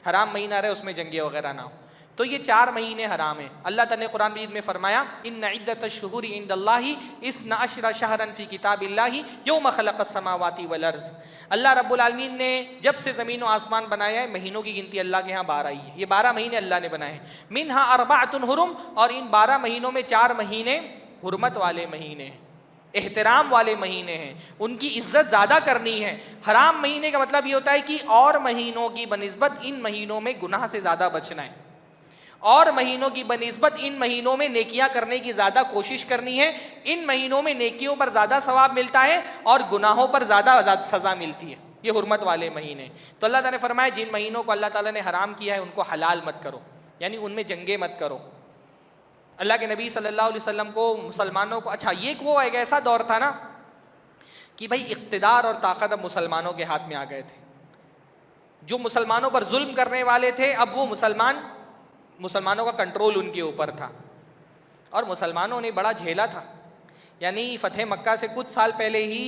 हराम महीना रहे, उसमें जंगे वगैरह ना हो। तो ये 4 महीने हराम है। अल्लाह ताला ने कुरान मजीद में फरमाया, इन्ना इद्दतश-शुहूरि इंदल्लाहि इस्ना अशरा शहरन फी किताबिल्लाहि यौम खलक़स समावाति वल अर्ज़। अल्लाह रब्बुल आलमीन ने जब से ज़मीन और आसमान बनाया है, महीनों की गिनती अल्लाह के यहाँ 12 ही है। ये 12 महीने अल्लाह ने बनाए हैं। मिनहा अर्बअतुन हुरुम, और इन 12 महीनों में 4 महीने हुर्मत वाले महीने हैं, एहतराम वाले महीने हैं, उनकी इज्जत ज़्यादा करनी है। हराम महीने का मतलब ये होता है कि और महीनों की बनिस्बत इन महीनों में गुनाह से ज़्यादा बचना है, और महीनों की बनिस्बत इन महीनों में नेकियां करने की ज़्यादा कोशिश करनी है। इन महीनों में नेकियों पर ज़्यादा सवाब मिलता है और गुनाहों पर ज़्यादा सज़ा मिलती है। ये हुर्मत वाले महीने। तो अल्लाह ताला ने फरमाया जिन महीनों को अल्लाह ताला ने हराम किया है उनको हलाल मत करो, यानी उनमें जंगे मत करो। अल्लाह के नबी सल्लल्लाहु अलैहि वसल्लम को, मुसलमानों को, अच्छा ये वो एक ऐसा दौर था ना कि भाई इक़्तिदार और ताकत अब मुसलमानों के हाथ में आ गए थे। जो मुसलमानों पर जुल्म करने वाले थे, अब वो मुसलमानों का कंट्रोल उनके ऊपर था और मुसलमानों ने बड़ा झेला था। यानी फ़तह मक्का से कुछ साल पहले ही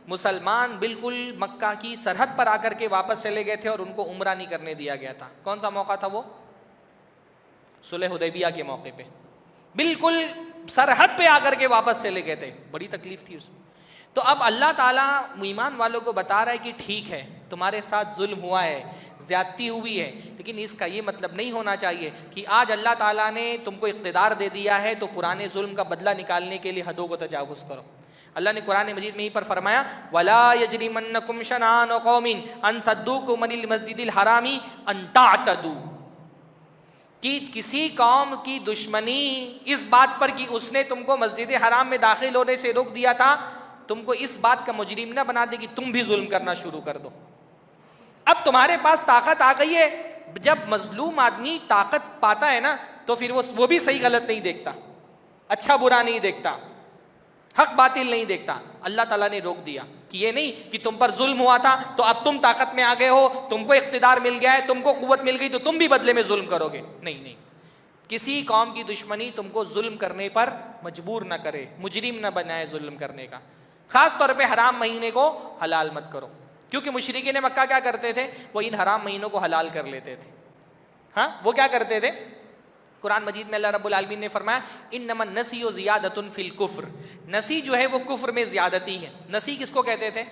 मुसलमान बिल्कुल मक्का की सरहद पर आकर के वापस चले गए थे और उनको उम्रा नहीं करने दिया गया था। कौन सा मौका था वो? सुलह हुदैबिया के मौके पे बिल्कुल सरहद पे आकर के वापस चले गए थे। बड़ी तकलीफ थी उसमें। तो अब अल्लाह ताला ईमान वालों को बता रहा है कि ठीक है, तुम्हारे साथ जुल्म हुआ है, ज्यादती हुई है, लेकिन इसका ये मतलब नहीं होना चाहिए कि आज अल्लाह ताला ने तुमको इक़्तिदार दे दिया है तो पुराने जुल्म का बदला निकालने के लिए हदों को तजावुज़ करो। अल्लाह ने कुरान मजीद में ही पर फरमाया, वला यजरिमन्नकुम शनानु कौमिन अन सद्दूकुम अनिल मस्जिदिल हरामी अन तातदू, कि किसी कौम की दुश्मनी इस बात पर कि उसने तुमको मस्जिद हराम में दाखिल होने से रोक दिया था, तुमको इस बात का मुजरिम न बना दे कि तुम भी जुल्म करना शुरू कर दो। अब तुम्हारे पास ताकत आ गई है, जब मजलूम आदमी ताकत पाता है ना तो फिर वो भी सही गलत नहीं देखता, अच्छा बुरा नहीं देखता, हक बातिल नहीं देखता। अल्लाह ताला ने रोक दिया कि ये नहीं कि तुम पर जुल्म हुआ था तो अब तुम ताकत में आ गए हो, तुमको इख्तिदार मिल गया है, तुमको कुव्वत मिल गई तो तुम भी बदले में जुल्म करोगे। नहीं नहीं, किसी कौम की दुश्मनी तुमको जुल्म करने पर मजबूर ना करे, मुजरिम ना बनाए जुल्म करने का। खास तौर पे हराम महीने को हलाल मत करो, क्योंकि मुशरिकीन मक्का क्या करते थे, वो इन हराम महीनों को हलाल कर लेते थे। हाँ, वो क्या करते थे, कुरान मजीद में अल्लाह रब्बुल आलमीन ने फरमाया इन्नमन नसी ज़ियादतुन फिल कुफ्र, नसी जो है वो कुफ्र में ज़्यादती है। नसी किसको कहते थे,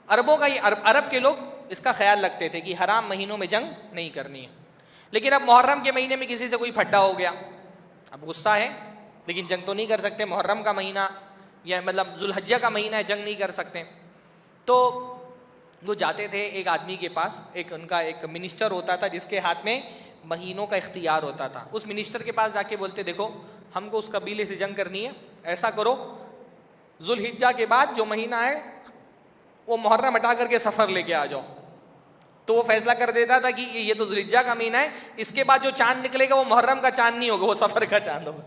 अरबों का, ये अरब के लोग इसका ख्याल रखते थे कि हराम महीनों में जंग नहीं करनी है। लेकिन अब मुहर्रम के महीने में किसी से कोई फड्डा हो गया, अब गुस्सा है लेकिन जंग तो नहीं कर सकते, मुहर्रम का महीना या मतलब जुल्हज्जा का महीना है, जंग नहीं कर सकते। तो वो जाते थे एक आदमी के पास, एक उनका एक मिनिस्टर होता था जिसके हाथ में महीनों का इख्तियार होता था। उस मिनिस्टर के पास जाके बोलते देखो हमको उस कबीले से जंग करनी है, ऐसा करो जुल्हिज्जा के बाद जो महीना है वो मुहर्रम हटा करके सफ़र लेके आ जाओ। तो वो फैसला कर देता था कि ये तो जुल्हिज्जा का महीना है, इसके बाद जो चांद निकलेगा वो मुहर्रम का चांद नहीं होगा, वो सफ़र का चांद होगा।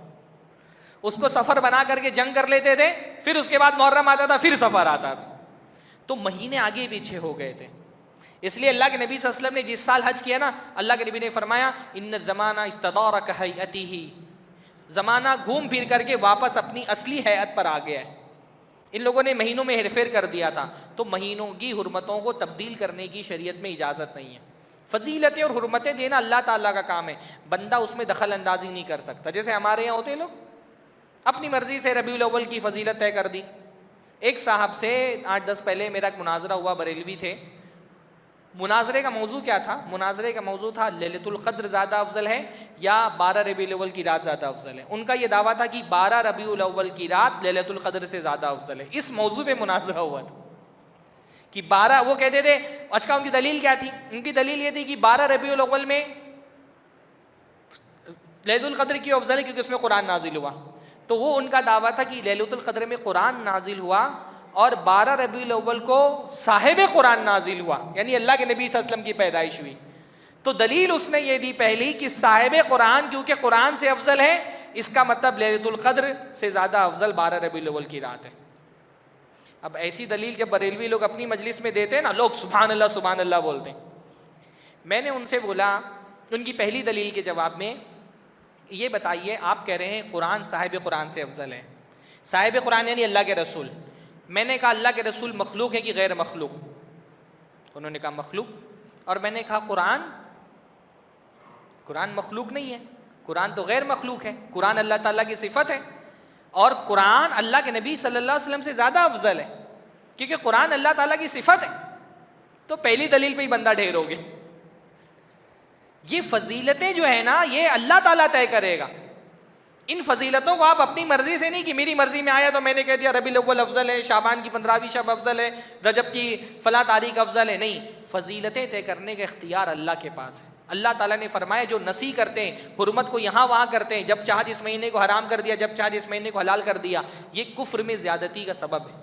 उसको सफ़र बना करके जंग कर लेते थे, फिर उसके बाद मुहर्रम आता था, फिर सफ़र आता था। तो महीने आगे पीछे हो गए थे। इसलिए अल्लाह के नबी सल्लल्लाहु अलैहि वसल्लम ने जिस साल हज किया ना, अल्लाह के नबी ने फरमाया इन्न ज़माना इस्तदारा कहयतिही, ज़माना घूम फिर करके वापस अपनी असली हैत पर आ गया है। इन लोगों ने महीनों में हेरफेर कर दिया था, तो महीनों की हुर्मतों को तब्दील करने की शरीयत में इजाज़त नहीं है। फजीलतें और हुर्मतें देना अल्लाह ताला का काम है, बंदा उसमें दखल अंदाजी नहीं कर सकता। जैसे हमारे यहाँ होते लोग अपनी मर्जी से रबीउल अव्वल की फजीलत तय कर दी। एक साहब से 8-10 पहले मेरा एक मुनाजरा हुआ, बरेलवी थे। मुनाजरे का मौजू क्या था, मुनाजरे का मौजू था लैलतुल क़द्र ज़्यादा अफजल है या 12 रबीउल अव्वल की रात ज़्यादा अफजल है। उनका ये दावा था कि 12 रबीउल अव्वल की रात लैलतुल क़द्र से ज़्यादा अफजल है। इस मौजू पे मुनाजरा हुआ था कि 12, वो कहते थे, अच्छा उनकी दलील क्या थी, उनकी दलील ये थी कि 12 रबीउल अव्वल में लैलतुल क़द्र की अफजल है क्योंकि उसमें कुरान नाजिल हुआ। तो वो उनका दावा था कि लैलतुल क़द्र में कुरान नाजिल हुआ और 12 रबीउल अव्वल को साहिब कुरान नाजिल हुआ, यानी अल्लाह के नबी सल्लल्लाहु अलैहि वसल्लम की पैदाइश हुई। तो दलील उसने ये दी पहली कि साहिब कुरान क्योंकि कुरान से अफजल है, इसका मतलब लैलतुल क़द्र से ज़्यादा अफजल 12 रबीउल अव्वल की रात है। अब ऐसी दलील जब बरेलवी लोग अपनी मजलिस में देते हैं ना, लोग सुभान अल्लाह बोलते हैं। मैंने उनसे बोला, उनकी पहली दलील के जवाब में, ये बताइए आप कह रहे हैं कुरान साहिब कुरान से अफजल है, साहिब कुरान यानी अल्लाह के रसूल। मैंने कहा अल्लाह के रसूल मखलूक है कि गैर मखलूक? उन्होंने कहा मखलूक। और मैंने कहा कुरान मखलूक नहीं है, कुरान तो गैर मखलूक है, कुरान अल्लाह ताला की सिफत है और कुरान अल्लाह के नबी सल्लल्लाहु अलैहि वसल्लम से ज़्यादा अफजल है क्योंकि कुरान अल्लाह ताला की सिफत है। तो पहली दलील पे ही बंदा ढेर हो गया। ये फजीलतें जो है ना, ये अल्लाह ताला तय करेगा। इन फजीलतों को आप अपनी मर्जी से नहीं कि मेरी मर्जी में आया तो मैंने कह दिया रबीउल अव्वल अफजल है, शाबान की 15वीं शब अफजल है, रजब की फला तारीख अफजल है। नहीं, फजीलतें तय करने का इख्तियार अल्लाह के पास है। अल्लाह ताला ने फरमाया जो नसी करते हैं, हुर्मत को यहाँ वहाँ करते हैं, जब चाह जिस महीने को हराम कर दिया, जब चाह जिस महीने को हलाल कर दिया, ये कुफ्र में ज़्यादती का सबब है।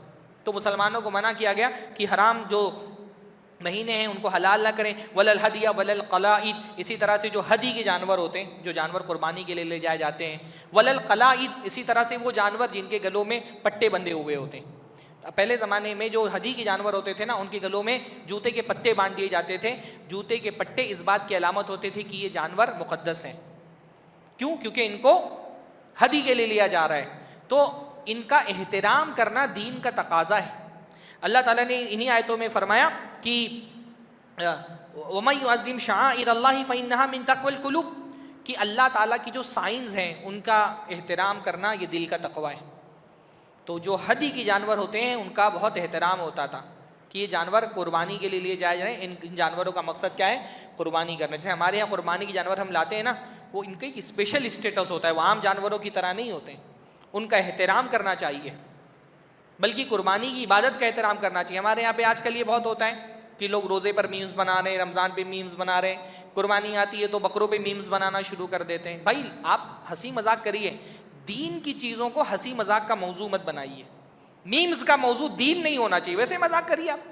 तो मुसलमानों को मना किया गया कि हराम जो महीने हैं उनको हलाल ना करें। वलल हदिया वलल कलाईद, इसी तरह से जो हदी के जानवर होते हैं, जो जानवर कुर्बानी के लिए ले जाए जाते हैं। वलल कलाईद, इसी तरह से वो जानवर जिनके गलों में पट्टे बंधे हुए होते हैं। पहले ज़माने में जो हदी के जानवर होते थे ना, उनके गलों में जूते के पट्टे बांध दिए जाते थे। जूते के पट्टे इस बात की अलामत होते थे कि ये जानवर मुक़द्दस हैं। क्यों? क्योंकि इनको हदी के लिए लिया जा रहा है, तो इनका एहतराम करना दीन का तकाजा है। अल्लाह ताला ने इन्हीं आयतों में फरमाया कि वमन युअज़्ज़िम शआइरल्लाहि फ़इन्नहा मिन तक़वल क़ुलूब, कि अल्लाह ताला की जो साइंस हैं उनका एहतराम करना ये दिल का तक़वा है। तो जो हदी के जानवर होते हैं उनका बहुत एहतराम होता था कि ये जानवर कुर्बानी के लिए जाए जाएँ। इन जानवरों का मकसद क्या है? कुर्बानी करना। जैसे हमारे यहाँ कुर्बानी के जानवर हम लाते हैं ना, वो इनका एक स्पेशल स्टेटस होता है, वो आम जानवरों की तरह नहीं होते। उनका एहतराम करना चाहिए, बल्कि कुर्बानी की इबादत का एहतराम करना चाहिए। हमारे यहाँ पे आजकल ये बहुत होता है कि लोग रोज़े पर मीम्स बना रहे हैं, रमज़ान पे मीम्स बना रहे हैं, कुर्बानी आती है तो बकरों पे मीम्स बनाना शुरू कर देते हैं। भाई आप हंसी मजाक करिए, दीन की चीज़ों को हंसी मजाक का मौजू मत बनाइए। मीम्स का मौजू दीन नहीं होना चाहिए। वैसे मजाक करिए आप,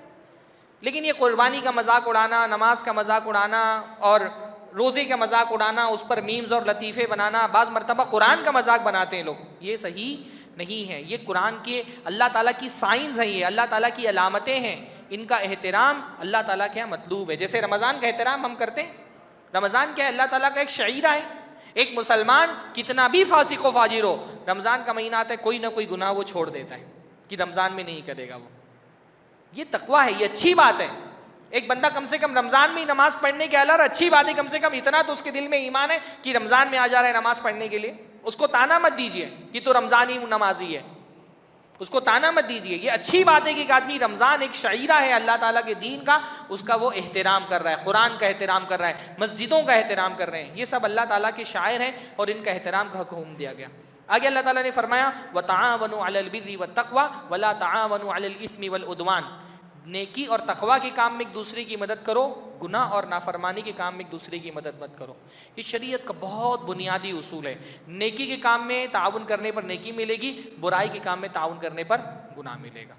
लेकिन ये कुर्बानी का मजाक उड़ाना, नमाज का मजाक उड़ाना और रोज़े का मजाक उड़ाना, उस पर मीम्स और लतीफ़े बनाना, बाज़ मरतबा कुरान का मजाक बनाते हैं लोग, ये सही नहीं है। ये कुरान के अल्लाह ताला की साइंस है, ये अल्लाह ताला की अलामतें हैं, इनका एहतराम अल्लाह ताला के यहाँ मतलूब है। जैसे रमज़ान का एहतराम हम करते हैं, रमज़ान क्या है? अल्लाह ताला का एक शईरा है। एक मुसलमान कितना भी फासिक व फाजिर हो, रमज़ान का महीना आता है कोई ना कोई गुनाह वो छोड़ देता है कि रमज़ान में नहीं करेगा वो। ये तकवा है, ये अच्छी बात है। एक बंदा कम से कम रमज़ान में ही नमाज पढ़ने के अलावा, अच्छी बात है, कम से कम इतना तो उसके दिल में ईमान है कि रमज़ान में आ जा रहा है नमाज पढ़ने के लिए। उसको ताना मत दीजिए कि तो रमज़ानी नमाजी है, उसको ताना मत दीजिए। ये अच्छी बात है कि एक आदमी, रमज़ान एक शईरा है अल्लाह ताला के दीन का, उसका वो एहतराम कर रहा है, कुरान का एहतराम कर रहा है, मस्जिदों का एहतराम कर रहे हैं। ये सब अल्लाह ताला के शायर हैं और इनका एहतराम का हुक्म दिया गया। आगे अल्लाह ताला ने फरमाया वतआवनु अलल बिर्रि वत्तक़वा वला तआवनु अलल इस्मि वल उद्वान। नेकी और तकवा के काम में एक दूसरे की मदद करो, गुनाह और नाफरमानी के काम में एक दूसरे की मदद मत करो। ये शरीयत का बहुत बुनियादी उसूल है। नेकी के काम में ताउन करने पर नेकी मिलेगी, बुराई के काम में ताउन करने पर गुनाह मिलेगा।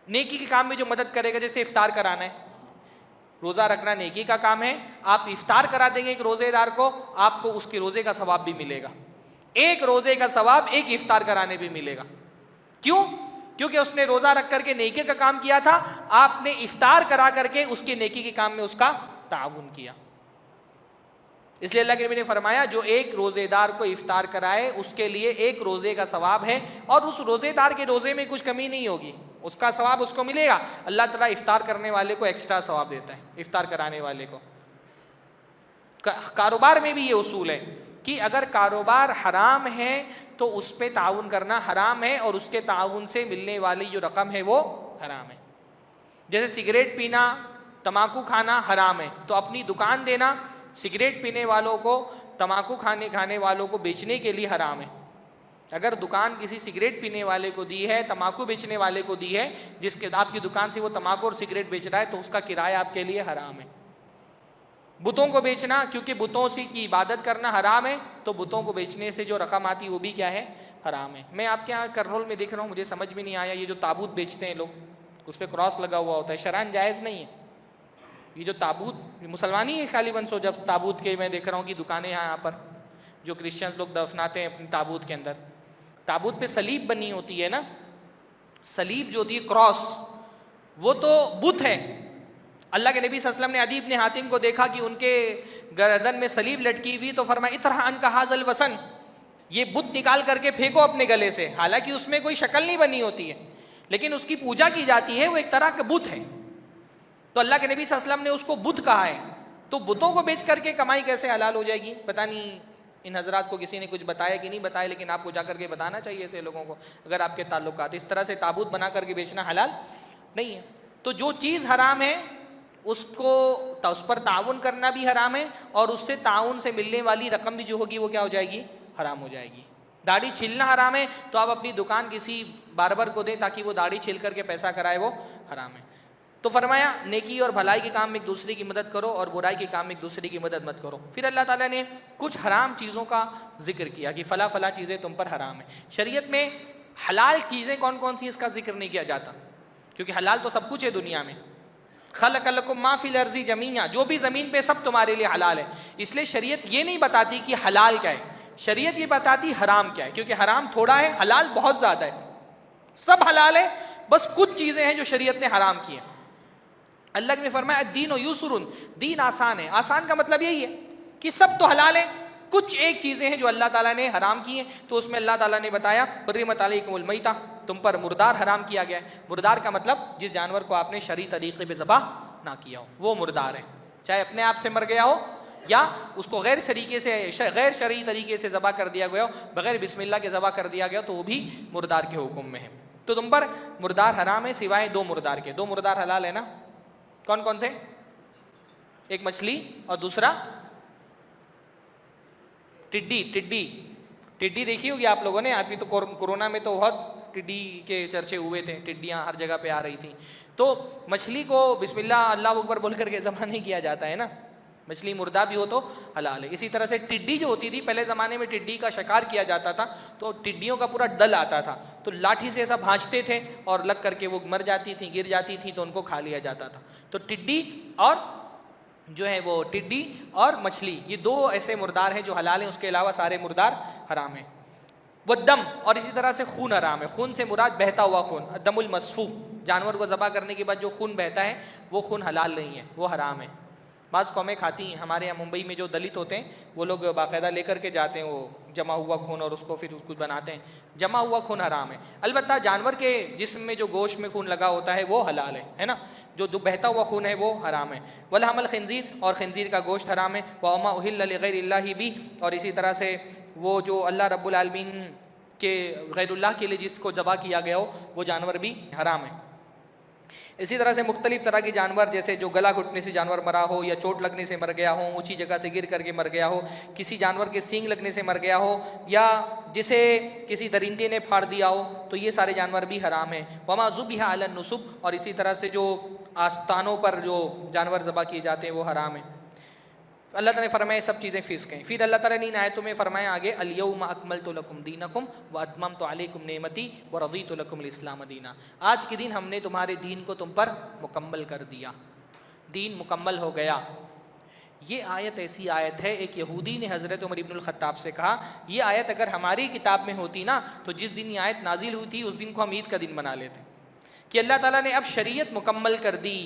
नेकी के काम में जो मदद करेगा, जैसे इफ्तार कराना है, रोज़ा रखना नेकी का काम है, आप इफ्तार करा देंगे एक रोज़ेदार को, आपको उसके रोज़े का सवाब भी मिलेगा। एक रोज़े का सवाब एक इफ्तार कराने भी मिलेगा। क्यों? क्योंकि उसने रोजा रख करके नेकी का काम किया था, आपने इफ्तार करा करके उसके नेकी के काम में उसका ताउन किया। इसलिए अल्लाह के नबी ने फरमाया जो एक रोजेदार को इफ्तार कराए उसके लिए एक रोजे का सवाब है, और उस रोजेदार के रोजे में कुछ कमी नहीं होगी, उसका सवाब उसको मिलेगा। अल्लाह ताला इफ्तार करने वाले को एक्स्ट्रा सवाब देता है, इफ्तार कराने वाले को। कारोबार में भी ये उसूल है कि अगर कारोबार हराम है तो उस पर ताउन करना हराम है, और उसके ताउन से मिलने वाली जो रकम है वो हराम है। जैसे सिगरेट पीना, तम्बाकू खाना हराम है, तो अपनी दुकान देना सिगरेट पीने वालों को, तम्बाकू खाने वालों को बेचने के लिए हराम है। अगर दुकान किसी सिगरेट पीने वाले को दी है, तम्बाकू बेचने वाले को दी है, जिसके आपकी दुकान से वो तम्बाकू और सिगरेट बेच रहा है, तो उसका किराया आपके लिए हराम है। बुतों को बेचना, क्योंकि बुतों से की इबादत करना हराम है, तो बुतों को बेचने से जो रकम आती है वो भी क्या है? हराम है। मैं आपके यहाँ करनौल में देख रहा हूँ, मुझे समझ में नहीं आया, ये जो ताबूत बेचते हैं लोग, उस पर क्रॉस लगा हुआ होता है, शरअन जायज़ नहीं है। ये जो ताबूत, मुसलमानी है खाली बंसो, जब ताबूत के मैं देख रहा हूँ कि दुकानें यहाँ पर जो क्रिश्चियंस लोग दफनाते हैं अपनी ताबूत के अंदर, ताबूत पे सलीब बनी होती है ना, सलीब जो होती है क्रॉस, वो तो बुत है। अल्लाह के नबी सल्लल्लाहु अलैहि वसल्लम ने अदी इब्न हातिम को देखा कि उनके गर्दन में सलीब लटकी हुई, तो फरमाया इतरह अनका हाज़ल वसन, ये बुत निकाल करके फेंको अपने गले से। हालांकि उसमें कोई शक्ल नहीं बनी होती है, लेकिन उसकी पूजा की जाती है, वो एक तरह का बुत है। तो अल्लाह के नबी सल्लल्लाहु अलैहि वसल्लम ने उसको बुत कहा है। तो बुतों को बेच करके कमाई कैसे हलाल हो जाएगी? पता नहीं इन हजरात को किसी ने कुछ बताया कि नहीं बताया, लेकिन आपको जा करके बताना चाहिए ऐसे लोगों को, अगर आपके ताल्लुकात इस तरह से ताबूत बना करके बेचना हलाल नहीं है। तो जो चीज़ हराम है उसको उस पर ताउन करना भी हराम है, और उससे ताउन से मिलने वाली रकम भी जो होगी वो क्या हो जाएगी? हराम हो जाएगी। दाढ़ी छीलना हराम है, तो आप अपनी दुकान किसी बार्बर को दें ताकि वो दाढ़ी छील करके पैसा कराए, वो हराम है। तो फरमाया नेकी और भलाई के काम में एक दूसरे की मदद करो, और बुराई के काम में एक दूसरे की मदद मत करो। फिर अल्लाह ताला ने कुछ हराम चीज़ों का जिक्र किया कि फ़ला फ़ला चीज़ें तुम पर हराम है। शरीयत में हलाल चीज़ें कौन कौन सी, इसका जिक्र नहीं किया जाता, क्योंकि हलाल तो सब कुछ है दुनिया में। खलक़लकुम मा फ़िल अर्ज़ि जमीआ, जो भी ज़मीन पे सब तुम्हारे लिए हलाल है। इसलिए शरीयत ये नहीं बताती कि हलाल क्या है, शरीयत ये बताती हराम क्या है, क्योंकि हराम थोड़ा है, हलाल बहुत ज़्यादा है। सब हलाल है, बस कुछ चीज़ें हैं जो शरीयत ने हराम की हैं। अल्लाह ने फरमाया दीन युसरुन, दीन आसान है। आसान का मतलब यही है कि सब तो हलाल है, कुछ एक चीज़ें हैं जो अल्लाह ताला ने हराम की हैं। तो उसमें अल्लाह ताला ने बताया हुर्रिमत अलैकुमुल मैता, तुम पर मुर्दार हराम किया गया है। मुर्दार का मतलब जिस जानवर को आपने शरई तरीके पे ज़बह ना किया हो वो मुर्दार है, चाहे अपने आप से मर गया हो या उसको गैर शरई तरीके से ज़बह कर दिया गया हो, बगैर बिस्मिल्लाह के ज़बह कर दिया गया, तो वो भी मुर्दार के हुक्म में है। तो तुम पर मुर्दार हराम है सिवाय दो मुर्दार के। दो मुर्दार हलाल है ना, कौन कौन से? एक मछली और दूसरा टिड्डी। टिड्डी देखी होगी आप लोगों ने, अभी तो कोरोना में तो बहुत टिड्डी के चर्चे हुए थे, टिड्डियां हर जगह पे आ रही थी। तो मछली को बिस्मिल्लाह अल्लाह अकबर बोल करके ज़बह नहीं किया जाता है ना, मछली मुर्दा भी हो तो हलाल है। इसी तरह से टिड्डी जो होती थी, पहले ज़माने में टिड्डी का शिकार किया जाता था, तो टिड्डियों का पूरा दल आता था, तो लाठी से ऐसा भांजते थे और लग करके वो मर जाती थी, गिर जाती थी, तो उनको खा लिया जाता था। तो टिड्डी और जो है वो टिड्डी और मछली, ये 2 ऐसे मुर्दार हैं जो हलाल हैं, उसके अलावा सारे मुर्दार हराम हैं। वो दम, और इसी तरह से खून हराम है। खून से मुराद बहता हुआ खून, दमुल मसफू, जानवर को ज़बा करने के बाद जो खून बहता है वो खून हलाल नहीं है, वो हराम है। बाज़ कौमें खाती हैं, हमारे यहाँ मुंबई में जो दलित होते हैं वो लोग बाकायदा लेकर के जाते हैं वो जमा हुआ खून और उसको फिर कुछ बनाते हैं। जमा हुआ खून हराम है। अलबत्ता जानवर के जिस्म में जो गोश्त में खून लगा होता है वो हलाल है ना, जो बहता हुआ खून है वो हराम है। वलहमल खिंजीर, और खिंजीर का गोश्त हराम है। वमा उहिल्ल लिगैरिल्लाहि बी, और इसी तरह से वो जो अल्लाह रब्बुल आलमीन के गैरुल्लाह के लिए जिसको ज़बा किया गया हो वो जानवर भी हराम है। इसी तरह से मुख्तलिफ तरह के जानवर, जैसे जो गला घुटने से जानवर मरा हो, या चोट लगने से मर गया हो, ऊंची जगह से गिर करके मर गया हो, किसी जानवर के सींग लगने से मर गया हो, या जिसे किसी दरिंदे ने फाड़ दिया हो, तो ये सारे जानवर भी हराम हैं। वमा ज़ुबिहा अलन नुसुब, और इसी तरह से जो आस्थानों पर जो जानवर ज़बा किए जाते हैं वो हराम है। अल्लाह ताला ने फरमाया सब चीज़ें फिस्क हैं। फिर अल्लाह ताला ने इन आयतों में फरमाया आगे, अल-यौमा अकमलतु लकुम दीनकुम व अतममतु अलैकुम नेमती व रज़ीतु लकुमुल इस्लाम दीना। आज के दिन हमने तुम्हारे दीन को तुम पर मुकम्मल कर दिया, दीन मुकम्मल हो गया। ये आयत ऐसी आयत है, एक यहूदी ने हज़रत उमर इब्नुल ख़त्ताब से कहा, ये आयत अगर हमारी किताब में होती ना तो जिस दिन ये आयत नाजिल हुई थी उस दिन को हम ईद का दिन बना लेते, कि अल्लाह ताला ने अब शरीयत मुकम्मल कर दी,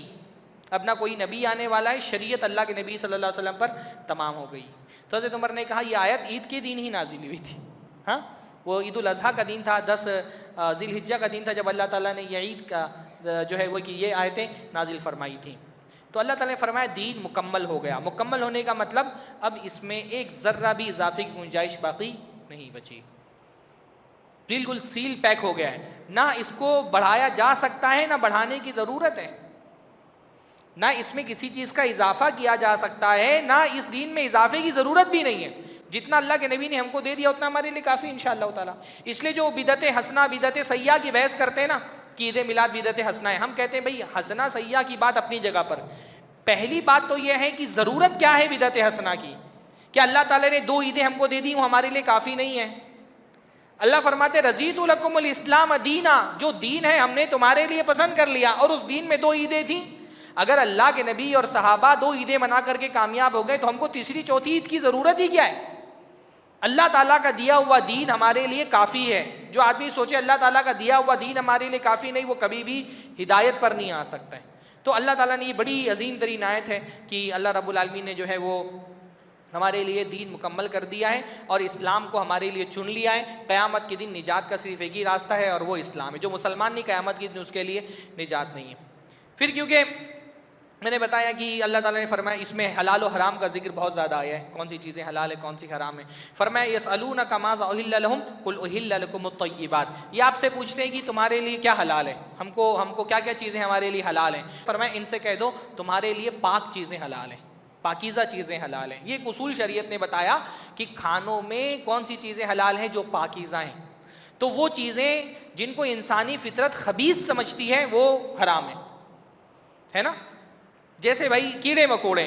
अब ना कोई नबी आने वाला है, शरीयत अल्लाह के नबी सल्लल्लाहु अलैहि वसल्लम पर तमाम हो गई। तो हज़रत उमर ने कहा ये आयत ईद के दिन ही नाजिल हुई थी। हाँ, वो ईद उल अज़हा का दिन था, 10 ज़िलहिज्जा का दिन था जब अल्लाह ताला ने ये ईद का जो है वो कि ये आयतें नाजिल फरमाई थी। तो अल्लाह ताला ने फरमाया दीन मुकम्मल हो गया। मुकम्मल होने का मतलब अब इसमें एक ज़र्रा भी इजाफे की गुंजाइश बाकी नहीं बची, बिल्कुल सील पैक हो गया है। ना इसको बढ़ाया जा सकता है, ना बढ़ाने की ज़रूरत है, ना इसमें किसी चीज़ का इजाफा किया जा सकता है, ना इस दीन में इजाफे की ज़रूरत भी नहीं है। जितना अल्लाह के नबी ने हमको दे दिया उतना हमारे लिए काफ़ी इंशाअल्लाह ताला। इसलिए जो बिदत हसना बिदत सय्या की बहस करते हैं ना कि ईद मिलाद बिदत हसना है, हम कहते हैं भाई हसना सय्या की बात अपनी जगह पर। पहली बात तो यह है कि ज़रूरत क्या है बिदत हसना की, क्या अल्लाह ताला ने 2 ईदें हमको दे दी वो हमारे लिए काफ़ी नहीं है? अल्लाह फरमाते रज़ीतु लकुमुल इस्लाम दीना, जो दीन है हमने तुम्हारे लिए पसंद कर लिया, और उस दीन में 2 ईदें थी। अगर अल्लाह के नबी और सहाबा 2 ईदें मना करके कामयाब हो गए तो हमको तीसरी चौथी ईद की ज़रूरत ही क्या है? अल्लाह ताला का दिया हुआ दीन हमारे लिए काफ़ी है। जो आदमी सोचे अल्लाह ताला का दिया हुआ दीन हमारे लिए काफ़ी नहीं, वो कभी भी हिदायत पर नहीं आ सकता है। तो अल्लाह ताला ने ये बड़ी अजीम तरीन आयत है कि अल्लाह रब्बुल आलमीन ने जो है वो हमारे लिए दीन मुकम्मल कर दिया है और इस्लाम को हमारे लिए चुन लिया है। क़यामत के दिन निजात का सिर्फ एक ही रास्ता है और वो इस्लाम है। जो मुसलमान नहीं क़यामत के दिन उसके लिए निजात नहीं है। फिर क्योंकि मैंने बताया कि अल्लाह ताला ने फरमाया इसमें हलाल और हराम का जिक्र बहुत ज़्यादा आया है, कौन सी चीज़ें हलाल है कौन सी हराम है। फरमाया यसअलूनका माज़ा उहिल्ला लहुम कुल उहिल्ला लकुमुत तय्यिबात, ये आपसे पूछते हैं कि तुम्हारे लिए क्या हलाल है, हमको क्या क्या चीज़ें हमारे लिए हलाल हैं। फरमाया इनसे कह दो तुम्हारे लिए पाक चीज़ें हलाल हैं, पाकीज़ा चीज़ें हलाल हैं। ये एक उसूल शरीयत ने बताया कि खानों में कौन सी चीज़ें हलाल हैं जो पाकीज़ा हैं। तो वो चीज़ें जिनको इंसानी फितरत खबीस समझती है वो हराम है ना। जैसे भाई कीड़े मकोड़े,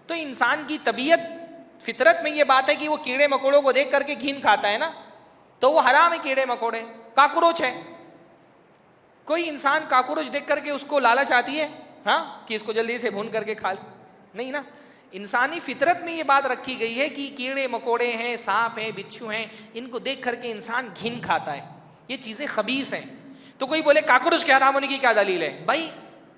तो इंसान की तबीयत फितरत में ये बात है कि वो कीड़े मकोड़ों को देख करके घिन खाता है ना, तो वो हराम है कीड़े मकोड़े। काकरोच है, कोई इंसान काकरोच देख करके उसको लालच आती है हाँ कि इसको जल्दी से भून करके खा ले, नहीं ना। इंसानी फितरत में ये बात रखी गई है कि कीड़े मकोड़े हैं, सांप हैं, बिच्छू हैं, इनको देख करके इंसान घिन खाता है, ये चीज़ें खबीस हैं। तो कोई बोले काकरोच के हराम होने की क्या दलील है? भाई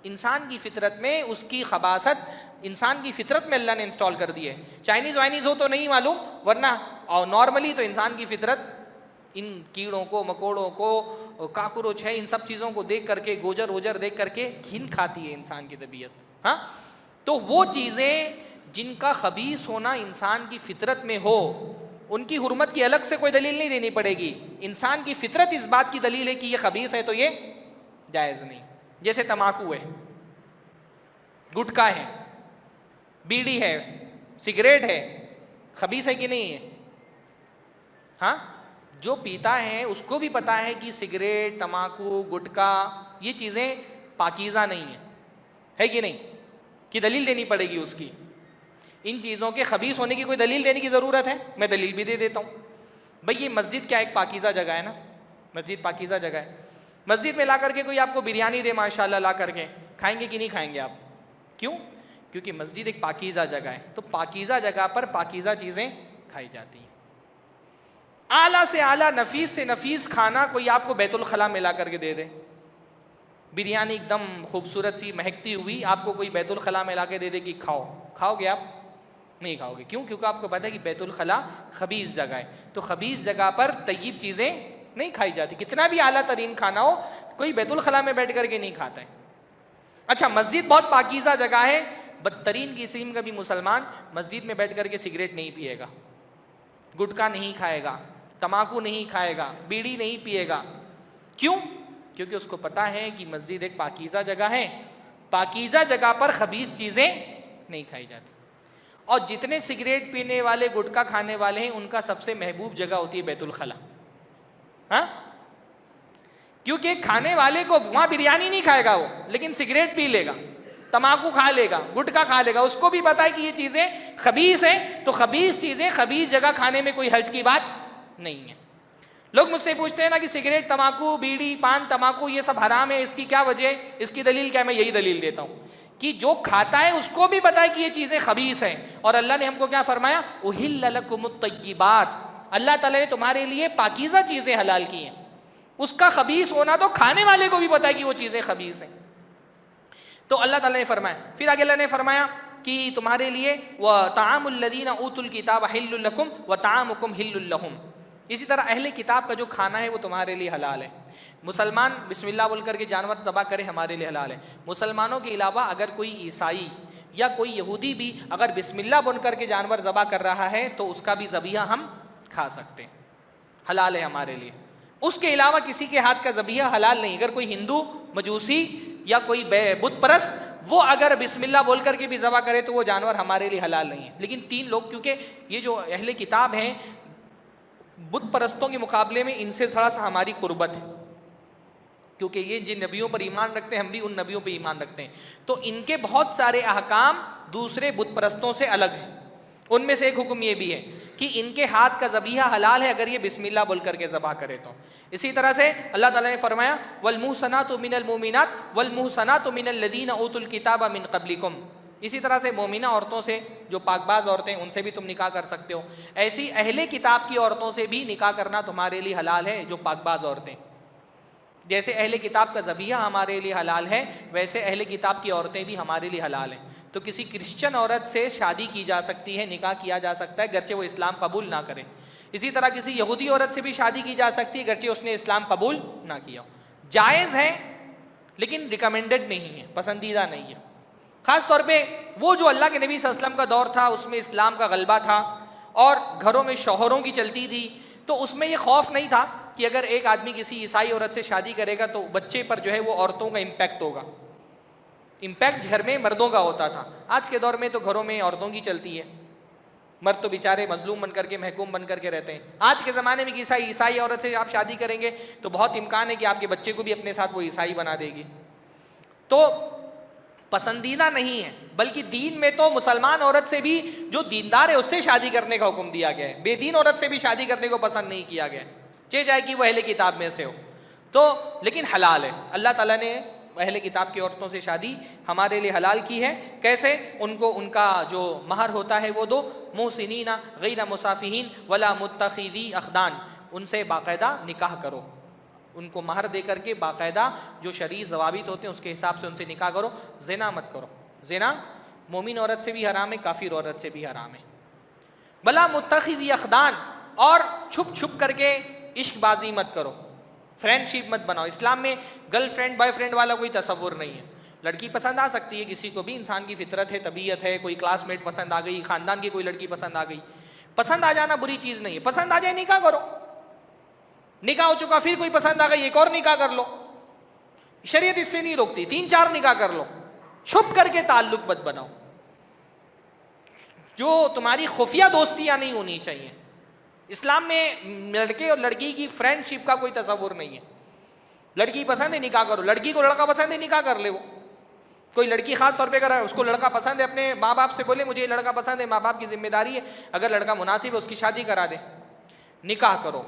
इंसान की फितरत में उसकी खबासत इंसान की फितरत में अल्लाह ने इंस्टॉल कर दी है। चाइनीज़ वाइनीज़ हो तो नहीं मालूम, वरना और नॉर्मली तो इंसान की फितरत इन कीड़ों को, मकोड़ों को, काकरोच है, इन सब चीज़ों को देख करके, गोजर वोजर देख करके घिन खाती है इंसान की तबीयत। हाँ, तो वो चीज़ें जिनका खबीस होना इंसान की फितरत में हो, उनकी हुर्मत की अलग से कोई दलील नहीं देनी पड़ेगी। इंसान की फितरत इस बात की दलील है कि ये खबीस है तो ये जायज़ नहीं। जैसे तमाकू है, गुटखा है, बीड़ी है, सिगरेट है, खबीस है कि नहीं है? हाँ, जो पीता है उसको भी पता है कि सिगरेट, तमाकू, गुटखा ये चीज़ें पाकीज़ा नहीं है कि नहीं, कि दलील देनी पड़ेगी उसकी। इन चीज़ों के खबीस होने की कोई दलील देने की ज़रूरत है? मैं दलील भी दे देता हूँ। भाई ये मस्जिद क्या एक पाकीज़ा जगह है ना, मस्जिद पाकीज़ा जगह है। मस्जिद में ला करके कोई आपको बिरयानी दे माशाल्लाह ला करके, खाएंगे कि नहीं खाएंगे आप? क्यों? क्योंकि मस्जिद एक पाकीज़ा जगह है, तो पाकीज़ा जगह पर पाकीज़ा चीज़ें खाई जाती हैं। आला से आला, नफीस से नफीस खाना कोई आपको बैतुल खला में ला करके दे दे, बिरयानी एकदम खूबसूरत सी महकती हुई आपको कोई बैतुल खला में ला के दे दे कि खाओ, खाओगे आप? नहीं खाओगे। क्यों? क्योंकि आपको पता है कि बैतुल खला खबीस जगह है, तो खबीस जगह पर तय्यब चीज़ें नहीं खाई जाती। कितना भी आला तरीन खाना हो, कोई बैतुल खला में बैठ करके नहीं खाता है। अच्छा, मस्जिद बहुत पाकीज़ा जगह है, बदतरीन किस्म का भी मुसलमान मस्जिद में बैठ करके सिगरेट नहीं पिएगा, गुटखा नहीं खाएगा, तम्बाकू नहीं खाएगा, बीड़ी नहीं पिएगा। क्यों? क्योंकि उसको पता है कि मस्जिद एक पाकीज़ा जगह है, पाकीज़ा जगह पर खबीस चीज़ें नहीं खाई जाती। और जितने सिगरेट पीने वाले, गुटखा खाने वाले हैं, उनका सबसे महबूब जगह होती है बैतुल खला। हाँ, क्योंकि खाने वाले को वहां बिरयानी नहीं खाएगा वो, लेकिन सिगरेट पी लेगा, तम्बाकू खा लेगा, गुटखा खा लेगा, उसको भी पता है कि ये चीजें खबीस हैं, तो खबीस चीजें खबीस जगह खाने में कोई हर्ज की बात नहीं है। लोग मुझसे पूछते हैं ना कि सिगरेट, तम्बाकू, बीड़ी, पान, तम्बाकू ये सब हराम है, इसकी क्या वजह है, इसकी दलील क्या है? मैं यही दलील देता हूं कि जो खाता है उसको भी पता है कि ये चीजें खबीस हैं, और अल्लाह ने हमको क्या फरमाया? उहिल्ल लकुमुत तय्यिबात, अल्लाह ताला ने तुम्हारे लिए पाकीज़ा चीजें हलाल की हैं। उसका खबीस होना तो खाने वाले को भी पता है कि वो चीजें खबीस हैं। तो अल्लाह ताला ने फरमाया, फिर आगे अल्लाह ने फरमाया कि तुम्हारे लिए व तामुल लदीना ऊतुल किताब हिल्लुल लकुम व तामुकुम हिल्लुल लहुम, इसी तरह अहले किताब का जो खाना है वो तुम्हारे लिए हलाल है। मुसलमान बिस्मिल्लाह बोल करके जानवर ज़बा करे, हमारे लिए हलाल है। मुसलमानों के अलावा अगर कोई ईसाई या कोई यहूदी भी अगर बिस्मिल्लाह बोल करके जानवर ज़बा कर रहा है तो उसका भी ज़बीहा हम खा सकते हैं, हलाल है हमारे लिए। उसके अलावा किसी के हाथ का ज़बीहा हलाल नहीं। अगर कोई हिंदू, मजूसी या कोई बुत परस्त वो अगर बिस्मिल्लाह बोल करके भी ज़बा करे तो वो जानवर हमारे लिए हलाल नहीं है। लेकिन 3 लोग, क्योंकि ये जो अहले किताब हैं बुत परस्तों के मुकाबले में इनसे थोड़ा सा हमारी कुर्बत है, क्योंकि ये जिन नबियों पर ईमान रखते हैं हम भी उन नबियों पर ईमान रखते हैं, तो इनके बहुत सारे अहकाम दूसरे बुत परस्तों से अलग हैं। उनमें से एक हुक्म ये भी है कि इनके हाथ का ज़बीहा हलाल है अगर ये बिस्मिल्लाह बोल करके ज़बा करे तो। इसी तरह से अल्लाह ताला ने फरमाया वल मुहसनातु मिनल मुमिनात वल मुहसनातु मिनल लदीना ऊतुल किताबा मिन क़ब्लिकुम, इसी तरह से मोमिना औरतों से, जो पाकबाज औरतें, उनसे भी तुम निकाह कर सकते हो। ऐसी अहले किताब की औरतों से भी निकाह करना तुम्हारे लिए हलाल है, जो पाकबाज औरतें। जैसे अहले किताब का ज़बीहा हमारे लिए हलाल है, वैसे अहले किताब की औरतें भी हमारे लिए हलाल हैं। तो किसी क्रिश्चियन औरत से शादी की जा सकती है, निकाह किया जा सकता है, गरचे वो इस्लाम कबूल ना करे। इसी तरह किसी यहूदी औरत से भी शादी की जा सकती है, गरचे उसने इस्लाम कबूल ना किया हो। जायज़ है लेकिन रिकमेंडेड नहीं है, पसंदीदा नहीं है। ख़ास तौर पे वो जो अल्लाह के नबी सल्लल्लाहु अलैहि वसल्लम का दौर था, उसमें इस्लाम का गलबा था और घरों में शौहरों की चलती थी, तो उसमें ये खौफ नहीं था कि अगर एक आदमी किसी ईसाई औरत से शादी करेगा तो बच्चे पर जो है वो औरतों का इम्पैक्ट होगा। इम्पैक्ट घर में मर्दों का होता था। आज के दौर में तो घरों में औरतों की चलती है, मर्द तो बेचारे मजलूम बन करके, महकूम बन करके रहते हैं। आज के ज़माने में किसी ईसाई औरत से आप शादी करेंगे तो बहुत इम्कान है कि आपके बच्चे को भी अपने साथ वो ईसाई बना देगी। तो पसंदीदा नहीं है, बल्कि दीन में तो मुसलमान औरत से भी जो दीनदार है उससे शादी करने का हुक्म दिया गया है। बेदीन औरत से भी शादी करने को पसंद नहीं किया गया, चाहे कि वह अहले किताब में से हो तो, लेकिन हलाल है। अल्लाह ताला ने अहले किताब की औरतों से शादी हमारे लिए हलाल की है। कैसे? उनको उनका जो महर होता है वो दो, मुहसिनीना गैर मुसाफिहीन वला मुत्तखिदी अखदान, उनसे बाकायदा निकाह करो, उनको महर दे करके बाकायदा जो शरीय ज़वाबित होते हैं उसके हिसाब से उनसे निकाह करो। ज़िना मत करो, ज़िना मोमिन औरत से भी हराम है, काफिर औरत से भी हराम है। वला मुत्तखिदी अखदान, और छुप छुप करके इश्कबाजी मत करो, फ्रेंडशिप मत बनाओ। इस्लाम में गर्लफ्रेंड बॉयफ्रेंड वाला कोई तसव्वुर नहीं है। लड़की पसंद आ सकती है किसी को भी, इंसान की फितरत है, तबीयत है, कोई क्लासमेट पसंद आ गई, खानदान की कोई लड़की पसंद आ गई, पसंद आ जाना बुरी चीज़ नहीं है। पसंद आ जाए निकाह करो, निकाह हो चुका फिर कोई पसंद आ गई एक और निकाह कर लो, शरीयत इससे नहीं रोकती। 3-4 निकाह कर लो, छुप करके ताल्लुक मत बनाओ। जो तुम्हारी खुफिया दोस्तियां नहीं होनी चाहिए। इस्लाम में लड़के और लड़की की फ्रेंडशिप का कोई तस्वुर नहीं है। लड़की पसंद है निकाह करो, लड़की को लड़का पसंद है निकाह कर ले। वो कोई लड़की खास तौर पे अगर उसको लड़का पसंद है, अपने माँ बाप से बोले मुझे ये लड़का पसंद है, माँ बाप की जिम्मेदारी है, अगर लड़का मुनासिब है उसकी शादी करा दे, निकाह करो,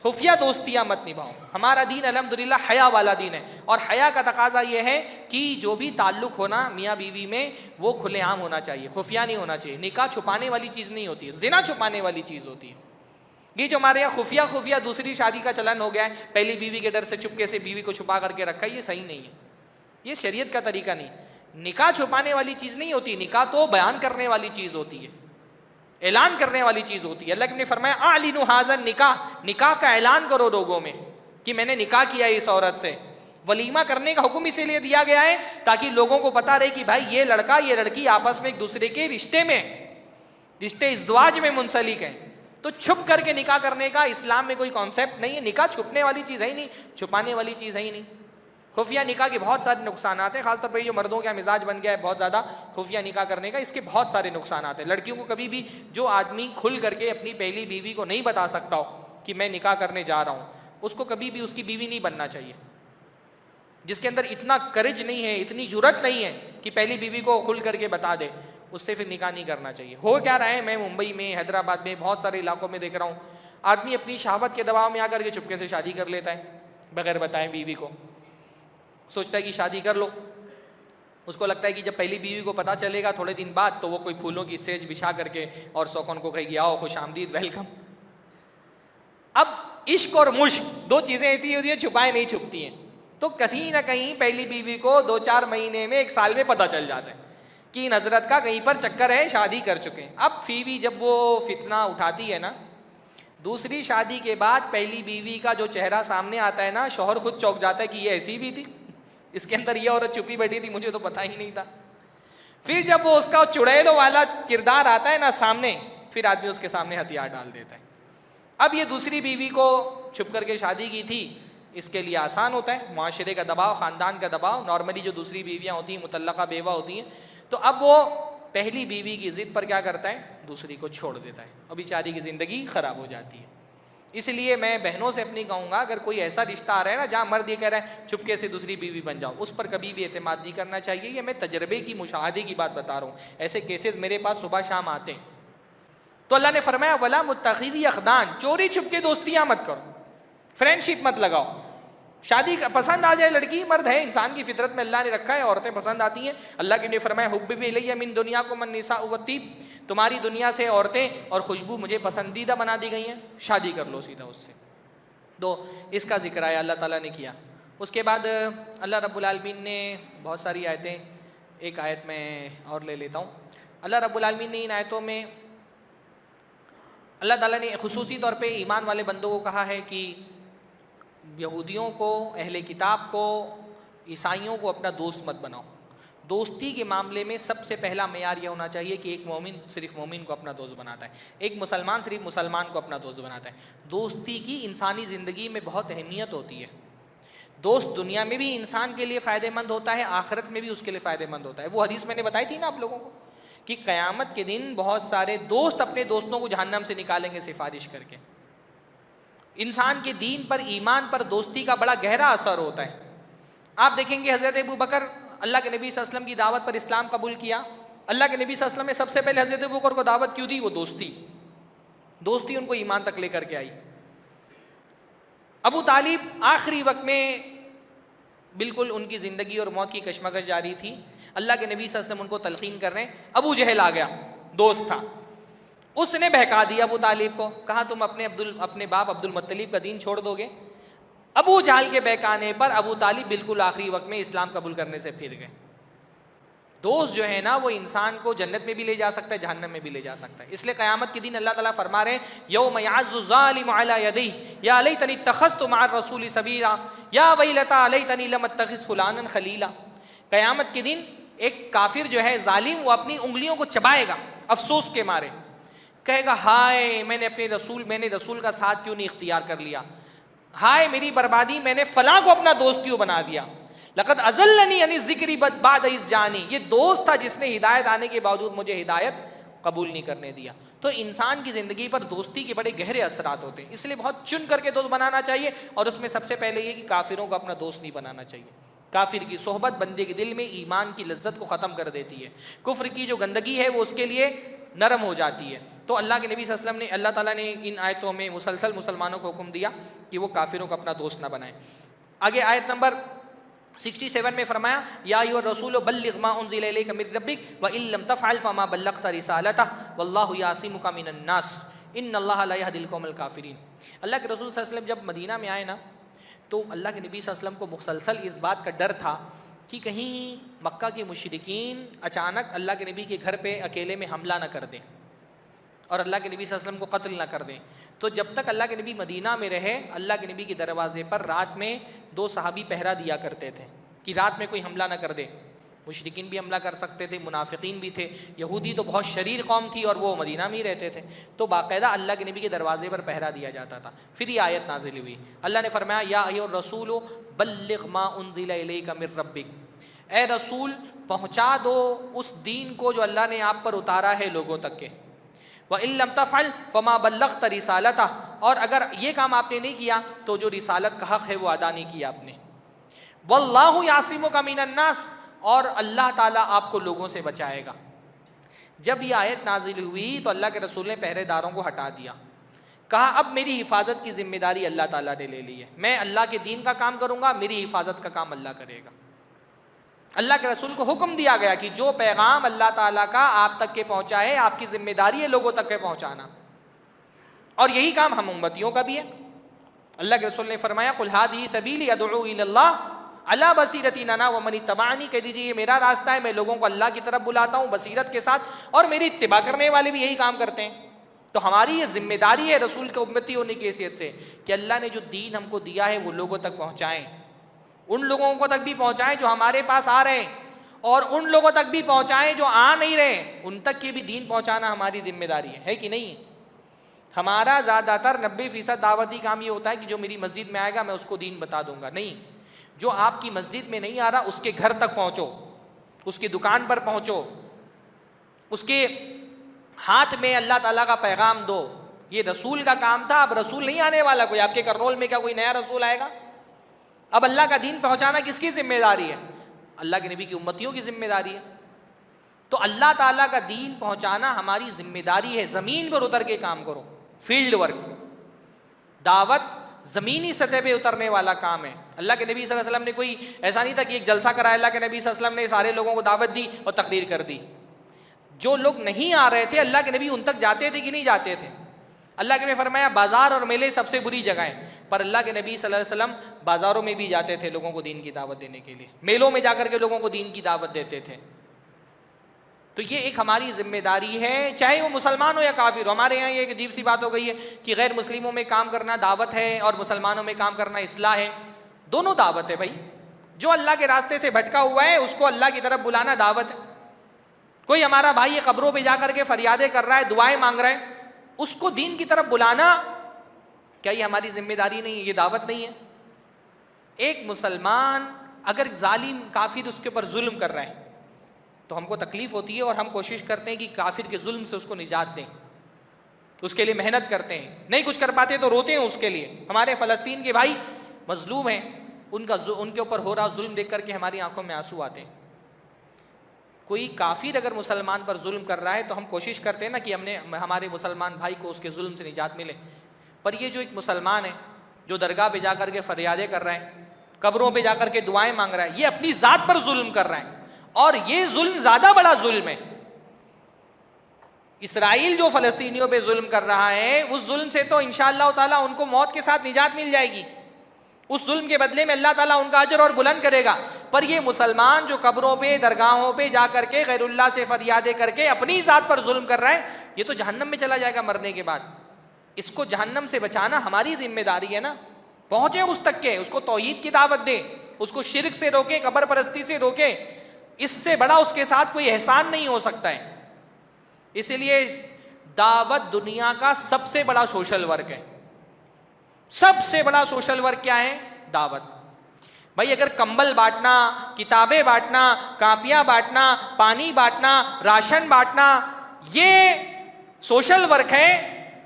खुफिया दोस्तियां मत निभाओ। हमारा दीन अल्हम्दुलिल्लाह हया वाला दीन है, और हया का तकाजा यह है कि जो भी ताल्लुक होना मियाँ बीवी में वो खुलेआम होना चाहिए, खुफिया नहीं होना चाहिए। निकाह छुपाने वाली चीज़ नहीं होती है, जिना छुपाने वाली चीज़ होती है। ये जो हमारे यहाँ खुफिया खुफिया दूसरी शादी का चलन हो गया है, पहली बीवी के डर से चुपके से बीवी को छुपा करके रखा है, ये सही नहीं है, ये शरीयत का तरीका नहीं। निकाह छुपाने वाली चीज़ नहीं होती, निकाह तो बयान करने वाली चीज़ होती है, ऐलान करने वाली चीज़ होती है। अल्लाह ने फरमाया आलिनु हाज़ा निकाह, निकाह का ऐलान करो लोगों में कि मैंने निकाह किया इस औरत से। वलीमा करने का हुक्म इसीलिए दिया गया है ताकि लोगों को पता रहे कि भाई ये लड़का ये लड़की आपस में एक दूसरे के रिश्ते इज़्दिवाज में मुंसलिक है। तो छुप करके निकाह करने का इस्लाम में कोई कॉन्सेप्ट नहीं है। निकाह छुपने वाली चीज़ है ही नहीं, छुपाने वाली चीज़ है ही नहीं। खुफिया निकाह के बहुत सारे नुकसान हैं, खासतौर पर जो मर्दों का मिजाज बन गया है बहुत ज़्यादा खुफिया निकाह करने का, इसके बहुत सारे नुकसान हैं। लड़कियों को कभी भी जो आदमी खुल करके अपनी पहली बीवी को नहीं बता सकता हो कि मैं निकाह करने जा रहा हूँ, उसको कभी भी उसकी बीवी नहीं बनना चाहिए। जिसके अंदर इतना करेज नहीं है, इतनी जुर्रत नहीं है कि पहली बीवी को खुल करके बता दे, उससे फिर निकाह नहीं करना चाहिए। हो क्या रहा है, मैं मुंबई में, हैदराबाद में, बहुत सारे इलाकों में देख रहा हूँ, आदमी अपनी शहावत के दबाव में आकर के चुपके से शादी कर लेता है बगैर बताए बीवी को। सोचता है कि शादी कर लो, उसको लगता है कि जब पहली बीवी को पता चलेगा थोड़े दिन बाद तो वो कोई फूलों की सेज बिछा करके और सौकन को कहेगी आओ खुश आमदीद वेलकम। अब इश्क और मुश्क दो चीज़ें ऐसी होती है छुपाए नहीं छुपती हैं। तो कहीं ना कहीं पहली बीवी को 2-4 महीने में 1 साल में पता चल जाता है कि इन हजरत का कहीं पर चक्कर है, शादी कर चुके हैं। अब फीवी जब वो फितना उठाती है ना, दूसरी शादी के बाद पहली बीवी का जो चेहरा सामने आता है ना, शौहर खुद चौंक जाता है कि ये ऐसी भी थी, इसके अंदर ये औरत छुपी बैठी थी, मुझे तो पता ही नहीं था। फिर जब वो उसका चुड़ैलों वाला किरदार आता है ना सामने, फिर आदमी उसके सामने हथियार डाल देता है। अब ये दूसरी बीवी को छुप करके शादी की थी, इसके लिए आसान होता है, माशरे का दबाव, ख़ानदान का दबाव। नॉर्मली जो दूसरी बीवियाँ होती हैं मुतल्लका बेवा होती हैं, तो अब वो पहली बीवी की ज़िद पर क्या करता है, दूसरी को छोड़ देता है और बेचारी की ज़िंदगी ख़राब हो जाती है। इसलिए मैं बहनों से अपनी कहूँगा, अगर कोई ऐसा रिश्ता आ रहा है ना जहाँ मर्द ये कह रहा है चुपके से दूसरी बीवी बन जाओ, उस पर कभी भी एतमाद नहीं करना चाहिए। ये मैं तजर्बे की, मुशाहदे की बात बता रहा हूँ, ऐसे केसेस मेरे पास सुबह शाम आते हैं। तो अल्लाह ने फरमाया वला मुत्तखिदी अखदान, चोरी छुपके दोस्तियाँ मत करो, फ्रेंडशिप मत लगाओ। शादी पसंद आ जाए लड़की, मर्द है, इंसान की फितरत में अल्लाह ने रखा है, औरतें पसंद आती हैं। अल्लाह के ने फरमाया हुब्बी इलैया मिन दुनिया को मन निसा वतीब, तुम्हारी दुनिया से औरतें और खुशबू मुझे पसंदीदा बना दी गई हैं, शादी कर लो सीधा उससे। तो इसका जिक्र आया अल्लाह ताला ने किया। उसके बाद अल्लाह रब्बुल आलमीन ने बहुत सारी आयतें, एक आयत में और ले लेता हूँ। अल्लाह रब्बुल आलमीन ने इन आयतों में अल्लाह ताला ने खुसूसी तौर पे ईमान वाले बंदों को कहा है कि यहूदियों को, अहले किताब को, ईसाइयों को अपना दोस्त मत बनाओ। दोस्ती के मामले में सबसे पहला मेयार यह होना चाहिए कि एक मोमिन सिर्फ मोमिन को अपना दोस्त बनाता है, एक मुसलमान सिर्फ मुसलमान को अपना दोस्त बनाता है। दोस्ती की इंसानी ज़िंदगी में बहुत अहमियत होती है। दोस्त दुनिया में भी इंसान के लिए फ़ायदेमंद होता है, आखिरत में भी उसके लिए फ़ायदेमंद होता है। वो हदीस मैंने बताई थी ना आप लोगों को कि क़यामत के दिन बहुत सारे दोस्त अपने दोस्तों को जहन्नम से निकालेंगे सिफारिश करके। इंसान के दीन पर, ईमान पर दोस्ती का बड़ा गहरा असर होता है। आप देखेंगे हज़रत अबू बकर, अल्लाह के नबी सल्लल्लाहु अलैहि वसल्लम की दावत पर इस्लाम कबूल किया। अल्लाह के नबी सल्लल्लाहु अलैहि वसल्लम ने सबसे पहले हज़रत अबू बकर को दावत क्यों दी? वो दोस्ती उनको ईमान तक लेकर के आई। अबू तालिब आखिरी वक्त में बिल्कुल उनकी ज़िंदगी और मौत की कशमकश जारी थी। अल्लाह के नबी सल्लल्लाहु अलैहि वसल्लम उनको तलकीन कर रहे हैं। अबू जहल आ गया, दोस्त था, उसने बहका दिया अबू तालिब को, कहा तुम अपने बाप अब्दुल मुत्तलिब का दीन छोड़ दोगे। अबू जहल के बहकाने पर अबू तालिब बिल्कुल आखिरी वक्त में इस्लाम कबूल करने से फिर गए। दोस्त जो है ना वो इंसान को जन्नत में भी ले जा सकता है, जहन्नम में भी ले जा सकता है। इसलिए क़यामत के दिन अल्लाह ताला फरमा रहे हैं यौम यअज़्ज़ु ज़ालिमु अला यदैहि या लैतनी इत्तख़ज़्तु मअर रसूलि सबीला या वैलता लैतनी लम अत्तख़िज़ फुलानन खलीला। क़यामत के दिन एक काफिर जो है जालिम, वो अपनी उंगलियों को चबाएगा अफसोस के मारे, कहेगा हाय मैंने रसूल का साथ क्यों नहीं इख्तियार कर लिया, हाय मेरी बर्बादी, मैंने फलां को अपना दोस्त क्यों बना दिया। लक़द अज़ल्लनी अनि ज़िक्री बाद इज़ जानी, ये दोस्त था जिसने हिदायत आने के बावजूद मुझे हिदायत कबूल नहीं करने दिया। तो इंसान की ज़िंदगी पर दोस्ती के बड़े गहरे असरात होते हैं, इसलिए बहुत चुन करके दोस्त बनाना चाहिए। और उसमें सबसे पहले ये कि काफिरों को अपना दोस्त नहीं बनाना चाहिए। काफिर की सोहबत बंदे के दिल में ईमान की लज्जत को ख़त्म कर देती है, कुफ्र की जो गंदगी है वो उसके लिए नरम हो जाती है। तो अल्लाह के नबी सल्लल्लाहु अलैहि वसल्लम ने, अल्लाह ताला ने इन आयतों में मुसलसल मुसलमानों को हुक्म दिया कि वो काफिरों को अपना दोस्त ना बनाए। आगे आयत नंबर 67 में फरमाया, या अय्युहा रसूल बल्लिग मा उनज़िला इलैका मिन रब्बिक व इन लम तफ़अल फमा बल्लग़्ता रिसालतह वल्लाहु यासिमुका मिनन नास इन्नल्लाहा ला यहदिल कौमल काफिरीन। अल्लाह के रसूल सल्लल्लाहु अलैहि वसल्लम जब मदीना में आए ना, तो अल्लाह के नबी सल्लल्लाहु अलैहि वसल्लम को मुसलसल इस बात का डर था कि कहीं मक्का के मुशरिकीन अचानक अल्लाह के नबी के घर पे अकेले में हमला न कर दें और अल्लाह के नबी सल्लल्लाहु अलैहि वसल्लम को कत्ल न कर दें। तो जब तक अल्लाह के नबी मदीना में रहे, अल्लाह के नबी के दरवाजे पर रात में 2 सहाबी पहरा दिया करते थे कि रात में कोई हमला न कर दे। मुशरिकीन भी हमला कर सकते थे, मुनाफिकीन भी थे, यहूदी तो बहुत शरीर कौम थी और वो मदीना में ही रहते थे, तो बाकायदा अल्लाह के नबी के दरवाजे पर पहरा दिया जाता था। फिर ये आयत नाजिल हुई, अल्लाह ने फरमाया, या अय्युहर रसूल बल्लिग मा उनज़िला इलैका मिन रब्बिक, ए रसूल पहुँचा दो उस दीन को जो अल्लाह ने आप पर उतारा है लोगों तक के, व इन लम तफ़अल फमा बल्लग़्ता रिसालतह, और अगर ये काम आपने नहीं किया तो जो रिसालत का हक़ है वो अदा नहीं किया आपने। वल्लाहु यासिमुका मिनन नास, और अल्लाह ताला आपको लोगों से बचाएगा। जब ये आयत नाजिल हुई तो अल्लाह के रसूल ने पहरेदारों को हटा दिया, कहा अब मेरी हिफाजत की जिम्मेदारी अल्लाह ताला ने ले ली है, मैं अल्लाह के दीन का काम करूंगा, मेरी हिफाजत का काम अल्लाह करेगा। अल्लाह के रसूल को हुक्म दिया गया कि जो पैगाम अल्लाह ताला का आप तक के पहुंचा है, आपकी जिम्मेदारी है लोगों तक के पहुंचाना, और यही काम हम उम्मतियों का भी है। अल्लाह के रसूल ने फरमाया, कुल हादिही सबीली अदउ इलल्लाह अला बसीरतिन अना व मन इत्तबअनी, कह दीजिए ये मेरा रास्ता है, मैं लोगों को अल्लाह की तरफ बुलाता हूँ बसीरत के साथ, और मेरी इत्तिबा करने वाले भी यही काम करते हैं। तो हमारी ये जिम्मेदारी है रसूल के उम्मती होने की हैसियत से कि अल्लाह ने जो दीन हमको दिया है वो लोगों तक पहुँचाएँ, उन लोगों को तक भी पहुँचाएँ जो हमारे पास आ रहे हैं, और उन लोगों तक भी पहुँचाएँ जो आ नहीं रहे, उन तक के भी दीन पहुँचाना हमारी जिम्मेदारी है कि नहीं? हमारा ज़्यादातर 90% दावती काम ये होता है कि जो मेरी मस्जिद में आएगा मैं उसको दीन बता दूंगा। नहीं, जो आपकी मस्जिद में नहीं आ रहा उसके घर तक पहुंचो, उसकी दुकान पर पहुंचो, उसके हाथ में अल्लाह ताला का पैगाम दो। ये रसूल का काम था, अब रसूल नहीं आने वाला कोई, आपके करनौल में क्या कोई नया रसूल आएगा? अब अल्लाह का दीन पहुंचाना किसकी जिम्मेदारी है? अल्लाह के नबी की उम्मतियों की जिम्मेदारी है। तो अल्लाह ताला का दीन पहुंचाना हमारी जिम्मेदारी है। जमीन पर उतर के काम करो, फील्ड वर्क, दावत जमीनी सतह पे उतरने वाला काम है। अल्लाह के नबी सल्लल्लाहु अलैहि वसल्लम ने कोई ऐसा नहीं था कि एक जलसा कराया, अल्लाह के नबी सल्लल्लाहु अलैहि वसल्लम ने सारे लोगों को दावत दी और तकरीर कर दी। जो लोग नहीं आ रहे थे अल्लाह के नबी उन तक जाते थे कि नहीं जाते थे? अल्लाह के नबी फरमाया बाजार और मेले सबसे बुरी जगह है, पर अल्लाह के नबी सल्लल्लाहु अलैहि वसल्लम बाजारों में भी जाते थे लोगों को दीन की दावत देने के लिए, मेलों में जाकर के लोगों को दीन की दावत देते थे। तो ये एक हमारी जिम्मेदारी है, चाहे वो मुसलमान हो या काफिर हो। हमारे यहाँ ये एक अजीब सी बात हो गई है कि गैर मुस्लिमों में काम करना दावत है और मुसलमानों में काम करना इस्लाह है। दोनों दावत है भाई। जो अल्लाह के रास्ते से भटका हुआ है उसको अल्लाह की तरफ बुलाना दावत है। कोई हमारा भाई ये कब्रों पे जाकर के फरियादें कर रहा है, दुआएं मांग रहा है, उसको दीन की तरफ बुलाना क्या ये हमारी जिम्मेदारी नहीं है? ये दावत नहीं है? एक मुसलमान अगर जालिम काफिर उसके ऊपर जुल्म कर रहा है तो हमको तकलीफ होती है और हम कोशिश करते हैं कि काफिर के जुल्म से उसको निजात दें, उसके लिए मेहनत करते हैं। नहीं कुछ कर पाते तो रोते हैं उसके लिए। हमारे फ़लस्तीन के भाई मजलूम हैं, उनके ऊपर हो रहा जुल्म देख करके हमारी आंखों में आंसू आते हैं। कोई काफिर अगर मुसलमान पर जुल्म कर रहा है तो हम कोशिश करते हैं ना कि हमारे मुसलमान भाई को उसके जुल्म से निजात मिले। पर ये जो एक मुसलमान है जो दरगाह पे जाकर के फरियादें कर रहा है, कब्रों पे जाकर के दुआएं मांग रहा है, ये अपनी ज़ात पर जुल्म कर रहा है, और ये जुल्म ज्यादा बड़ा जुल्म है। इसराइल जो फलस्तीनियों पे जुल्म कर रहा है उस जुल्म से तो इंशाअल्लाह ताला उनको मौत के साथ निजात मिल जाएगी, उस जुल्म के बदले में अल्लाह ताला उनका अजर और बुलंद करेगा। पर ये मुसलमान जो कब्रों पे दरगाहों पे जाकर के गैरुल्लाह से फरियादें करके अपनी ज़ात पर जुल्म कर रहा है, ये तो जहन्नम में चला जाएगा मरने के बाद। इसको जहन्नम से बचाना हमारी जिम्मेदारी है ना। पहुंचे उस तक के, उसको तौहीद की दावत दे, उसको शिरक से रोके, कब्र परस्ती से रोके। इससे बड़ा उसके साथ कोई एहसान नहीं हो सकता है। इसलिए दावत दुनिया का सबसे बड़ा सोशल वर्क है। सबसे बड़ा सोशल वर्क क्या है? दावत। भाई अगर कंबल बांटना, किताबें बांटना, कापियां बांटना, पानी बांटना, राशन बांटना ये सोशल वर्क है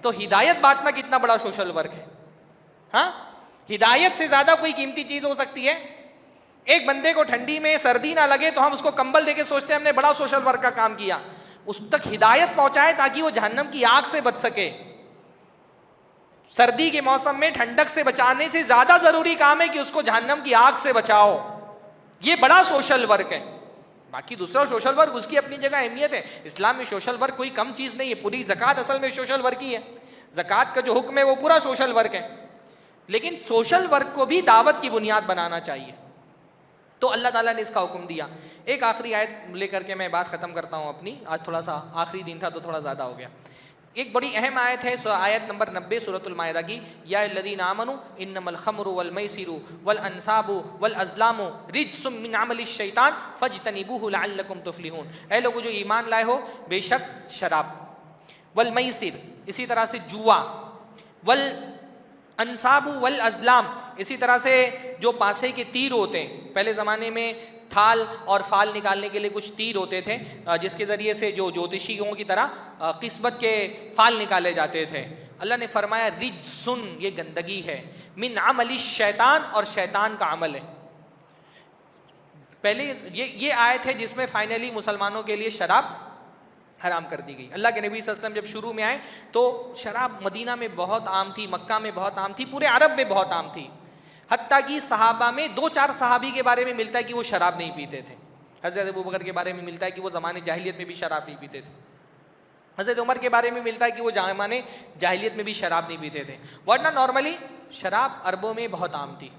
तो हिदायत बांटना कितना बड़ा सोशल वर्क है? हाँ, हिदायत से ज्यादा कोई कीमती चीज हो सकती है? एक बंदे को ठंडी में सर्दी ना लगे तो हम उसको कंबल देके सोचते हैं हमने बड़ा सोशल वर्क का काम किया। उस तक हिदायत पहुंचाए ताकि वो जहन्नम की आग से बच सके। सर्दी के मौसम में ठंडक से बचाने से ज्यादा जरूरी काम है कि उसको जहन्नम की आग से बचाओ। ये बड़ा सोशल वर्क है। बाकी दूसरा सोशल वर्क उसकी अपनी जगह अहमियत है। इस्लाम में सोशल वर्क कोई कम चीज नहीं है। पूरी ज़कात असल में सोशल वर्क ही है। ज़कात का जो हुक्म है वो पूरा सोशल वर्क है। लेकिन सोशल वर्क को भी दावत की बुनियाद बनाना चाहिए। तो अल्लाह ताला ने इसका हुक्म दिया। एक आखिरी आयत लेकर के मैं बात खत्म करता हूँ अपनी। आज थोड़ा सा आखिरी दिन था तो थोड़ा ज्यादा हो गया। एक बड़ी अहम आयत है, आयत नंबर 90 सूरतुल माइदा की, या अल्लज़ीना आमनू इन्नमल खम्रु वल मैसिरु वल अंसाबु वल अज़लामु रिज्सुम मिन अमलिश शैतान फज्तनिबूहु लअल्लकुम तुफ्लिहून। ऐ लोगों जो ईमान लाए हो, बेशक शराब, वल मैसिर इसी तरह से जुआ, वल अंसाबु वल अज़लाम इसी तरह से जो पासे के तीर होते हैं। पहले ज़माने में थाल और फाल निकालने के लिए कुछ तीर होते थे जिसके ज़रिए से जो ज्योतिषियों की तरह किस्मत के फाल निकाले जाते थे। अल्लाह ने फरमाया रिज्सुन, ये गंदगी है, मिन अमलिश शैतान, और शैतान का अमल है। पहले ये आयत है जिसमें फाइनली मुसलमानों के लिए शराब हराम कर दी गई। अल्लाह के नबी सल्लल्लाहु अलैहि वसल्लम जब शुरू में आए तो शराब मदीना में बहुत आम थी, मक्का में बहुत आम थी, पूरे अरब में बहुत आम थी। हत्ता कि सहाबा में 2-4 सहाबी के बारे में मिलता है कि वो शराब नहीं पीते थे। हज़रत अबू बकर के बारे में मिलता है कि वो ज़माने जाहिलियत में भी शराब नहीं पीते थे। हज़रत उमर के बारे में मिलता है कि वो ज़माने जाहिलियत में भी शराब नहीं पीते थे। वरना नॉर्मली शराब अरबों में बहुत आम थी।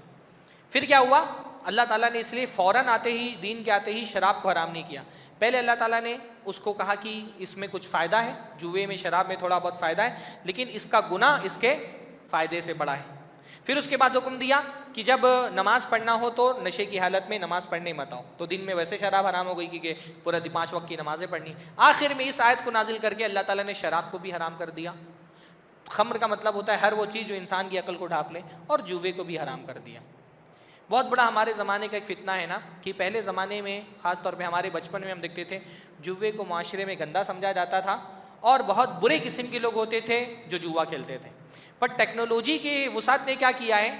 फिर क्या हुआ, अल्लाह ताला ने इसलिए फ़ौरन आते ही, दीन के आते ही शराब को हराम नहीं किया। पहले अल्लाह ताला ने उसको कहा कि इसमें कुछ फ़ायदा है, जुए में शराब में थोड़ा बहुत फ़ायदा है, लेकिन इसका गुनाह इसके फ़ायदे से बड़ा है। फिर उसके बाद हुक्म दिया कि जब नमाज पढ़ना हो तो नशे की हालत में नमाज पढ़ने मत आओ। तो दिन में वैसे शराब हराम हो गई क्योंकि पूरा 5 वक्त की नमाजें पढ़नी। आखिर में इस आयत को नाजिल करके अल्लाह ताला ने शराब को भी हराम कर दिया। खम्र का मतलब होता है हर वो चीज़ जो इंसान की अकल को ढांप ले, और जुए को भी हराम कर दिया। बहुत बड़ा हमारे ज़माने का एक फितना है ना कि पहले ज़माने में, ख़ास तौर पे हमारे बचपन में हम देखते थे जुए को माशरे में गंदा समझा जाता था और बहुत बुरे किस्म के लोग होते थे जो जुआ खेलते थे। पर टेक्नोलॉजी के वुसात ने क्या किया है,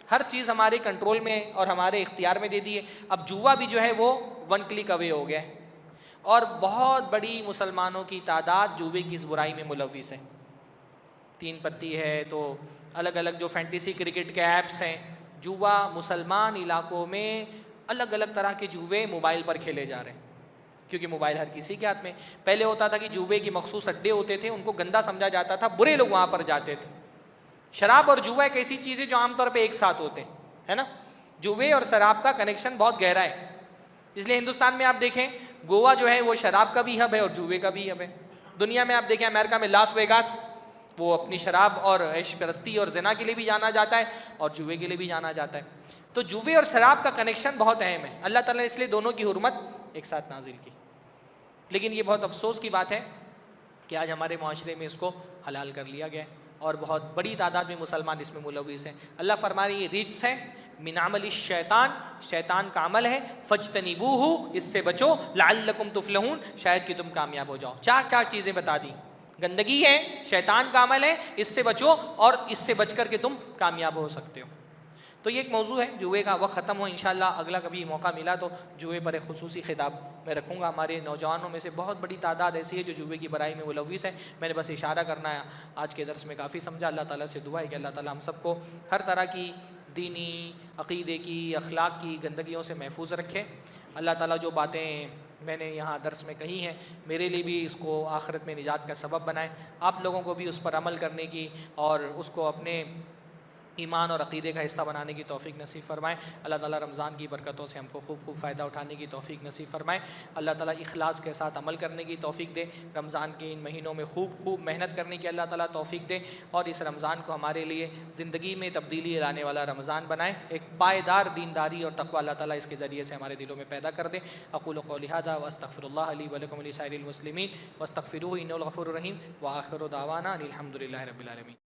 हर चीज़ हमारे कंट्रोल में और हमारे इख्तियार में दे दी है। अब जुआ भी जो है वो 1 क्लिक अवे हो गया है और बहुत बड़ी मुसलमानों की तादाद जुए की इस बुराई में मुलविस है। 3 पत्ती है, तो अलग अलग जो फैंटेसी क्रिकेट के ऐप्स हैं, जुआ मुसलमान इलाकों में अलग अलग तरह के जुए मोबाइल पर खेले जा रहे हैं क्योंकि मोबाइल हर किसी के हाथ में। पहले होता था कि जुए के मखसूस अड्डे होते थे, उनको गंदा समझा जाता था, बुरे लोग वहाँ पर जाते थे। शराब और जुआ एक ऐसी चीज़ है जो आमतौर पे एक साथ होते हैं, है ना। जुए और शराब का कनेक्शन बहुत गहरा है। इसलिए हिंदुस्तान में आप देखें गोवा जो है वो शराब का भी हब है और जुए का भी हब है। दुनिया में आप देखें अमेरिका में लास वेगास, वो अपनी शराब और ऐश परस्ती और ज़िना के लिए भी जाना जाता है और जुए के लिए भी जाना जाता है। तो जुए और शराब का कनेक्शन बहुत अहम है। अल्लाह ताला ने इसलिए दोनों की हुर्मत एक साथ नाजिल की। लेकिन ये बहुत अफसोस की बात है कि आज हमारे माशरे में इसको हलाल कर लिया गया है और बहुत बड़ी तादाद में मुसलमान इसमें मुलविस हैं। अल्लाह फरमा रही है ये रिज्स है, मिन अमलि शैतान, शैतान का अमल है, फज्तनिबूहु, इससे बचो, लअल्लकुम तुफ्लिहून, शायद कि तुम कामयाब हो जाओ। 4 चीज़ें बता दी। गंदगी है, शैतान का अमल है, इससे बचो और इससे बच कर के तुम कामयाब हो सकते हो। तो ये एक मौजू है जुए का। वक्त ख़त्म हो इंशाअल्लाह, अगला कभी मौका मिला तो जुए पर एक खुसूसी खिताब मैं रखूँगा। हमारे नौजवानों में से बहुत बड़ी तादाद ऐसी है जो जुए की बुराई में मुलविस है। मैंने बस इशारा करना है, आज के दर्स में काफ़ी समझा। अल्लाह ताला से दुआ है कि अल्लाह ताला हम सबको हर तरह की दीनी, अक़ीदे की, अखलाक की गंदगियों से महफूज रखे। अल्लाह ताला जो बातें मैंने यहाँ दर्स में कही हैं मेरे लिए भी इसको आखिरत में निजात का सबब बनाए, आप लोगों को भी उस पर अमल करने की और उसको अपने ईमान और अक़ीदे का हिस्सा बनाने की तौफ़ीक नसीब फ़रमाए। अल्लाह ताला रमज़ान की बरकतों से हमको खूब फ़ायदा उठाने की तौफ़ीक नसीब फ़रमाए। अल्लाह ताला इखलास के साथ अमल करने की तौफ़ीक दे। रमज़ान के इन महीनों में खूब मेहनत करने की अल्लाह ताला तौफ़ीक दे और इस रमज़ान को हमारे लिए ज़िंदगी में तब्दीली लाने वाला रमज़ान बनाए। एक पायदार दीनदारी और तक़वा अल्लाह ताला इसके ज़रिए से हमारे दिलों में पैदा कर दे। अक़ूलु क़ौली हाज़ा व अस्तग़फ़िरुल्लाह ली व लकुम व लिसाइरिल मुस्लिमीन वस्तग़फ़िरूहु इन्नहु गफ़ूरुर रहीम व आख़िरु दावाना अनिल हम्दुलिल्लाहि रब्बिल आलमीन।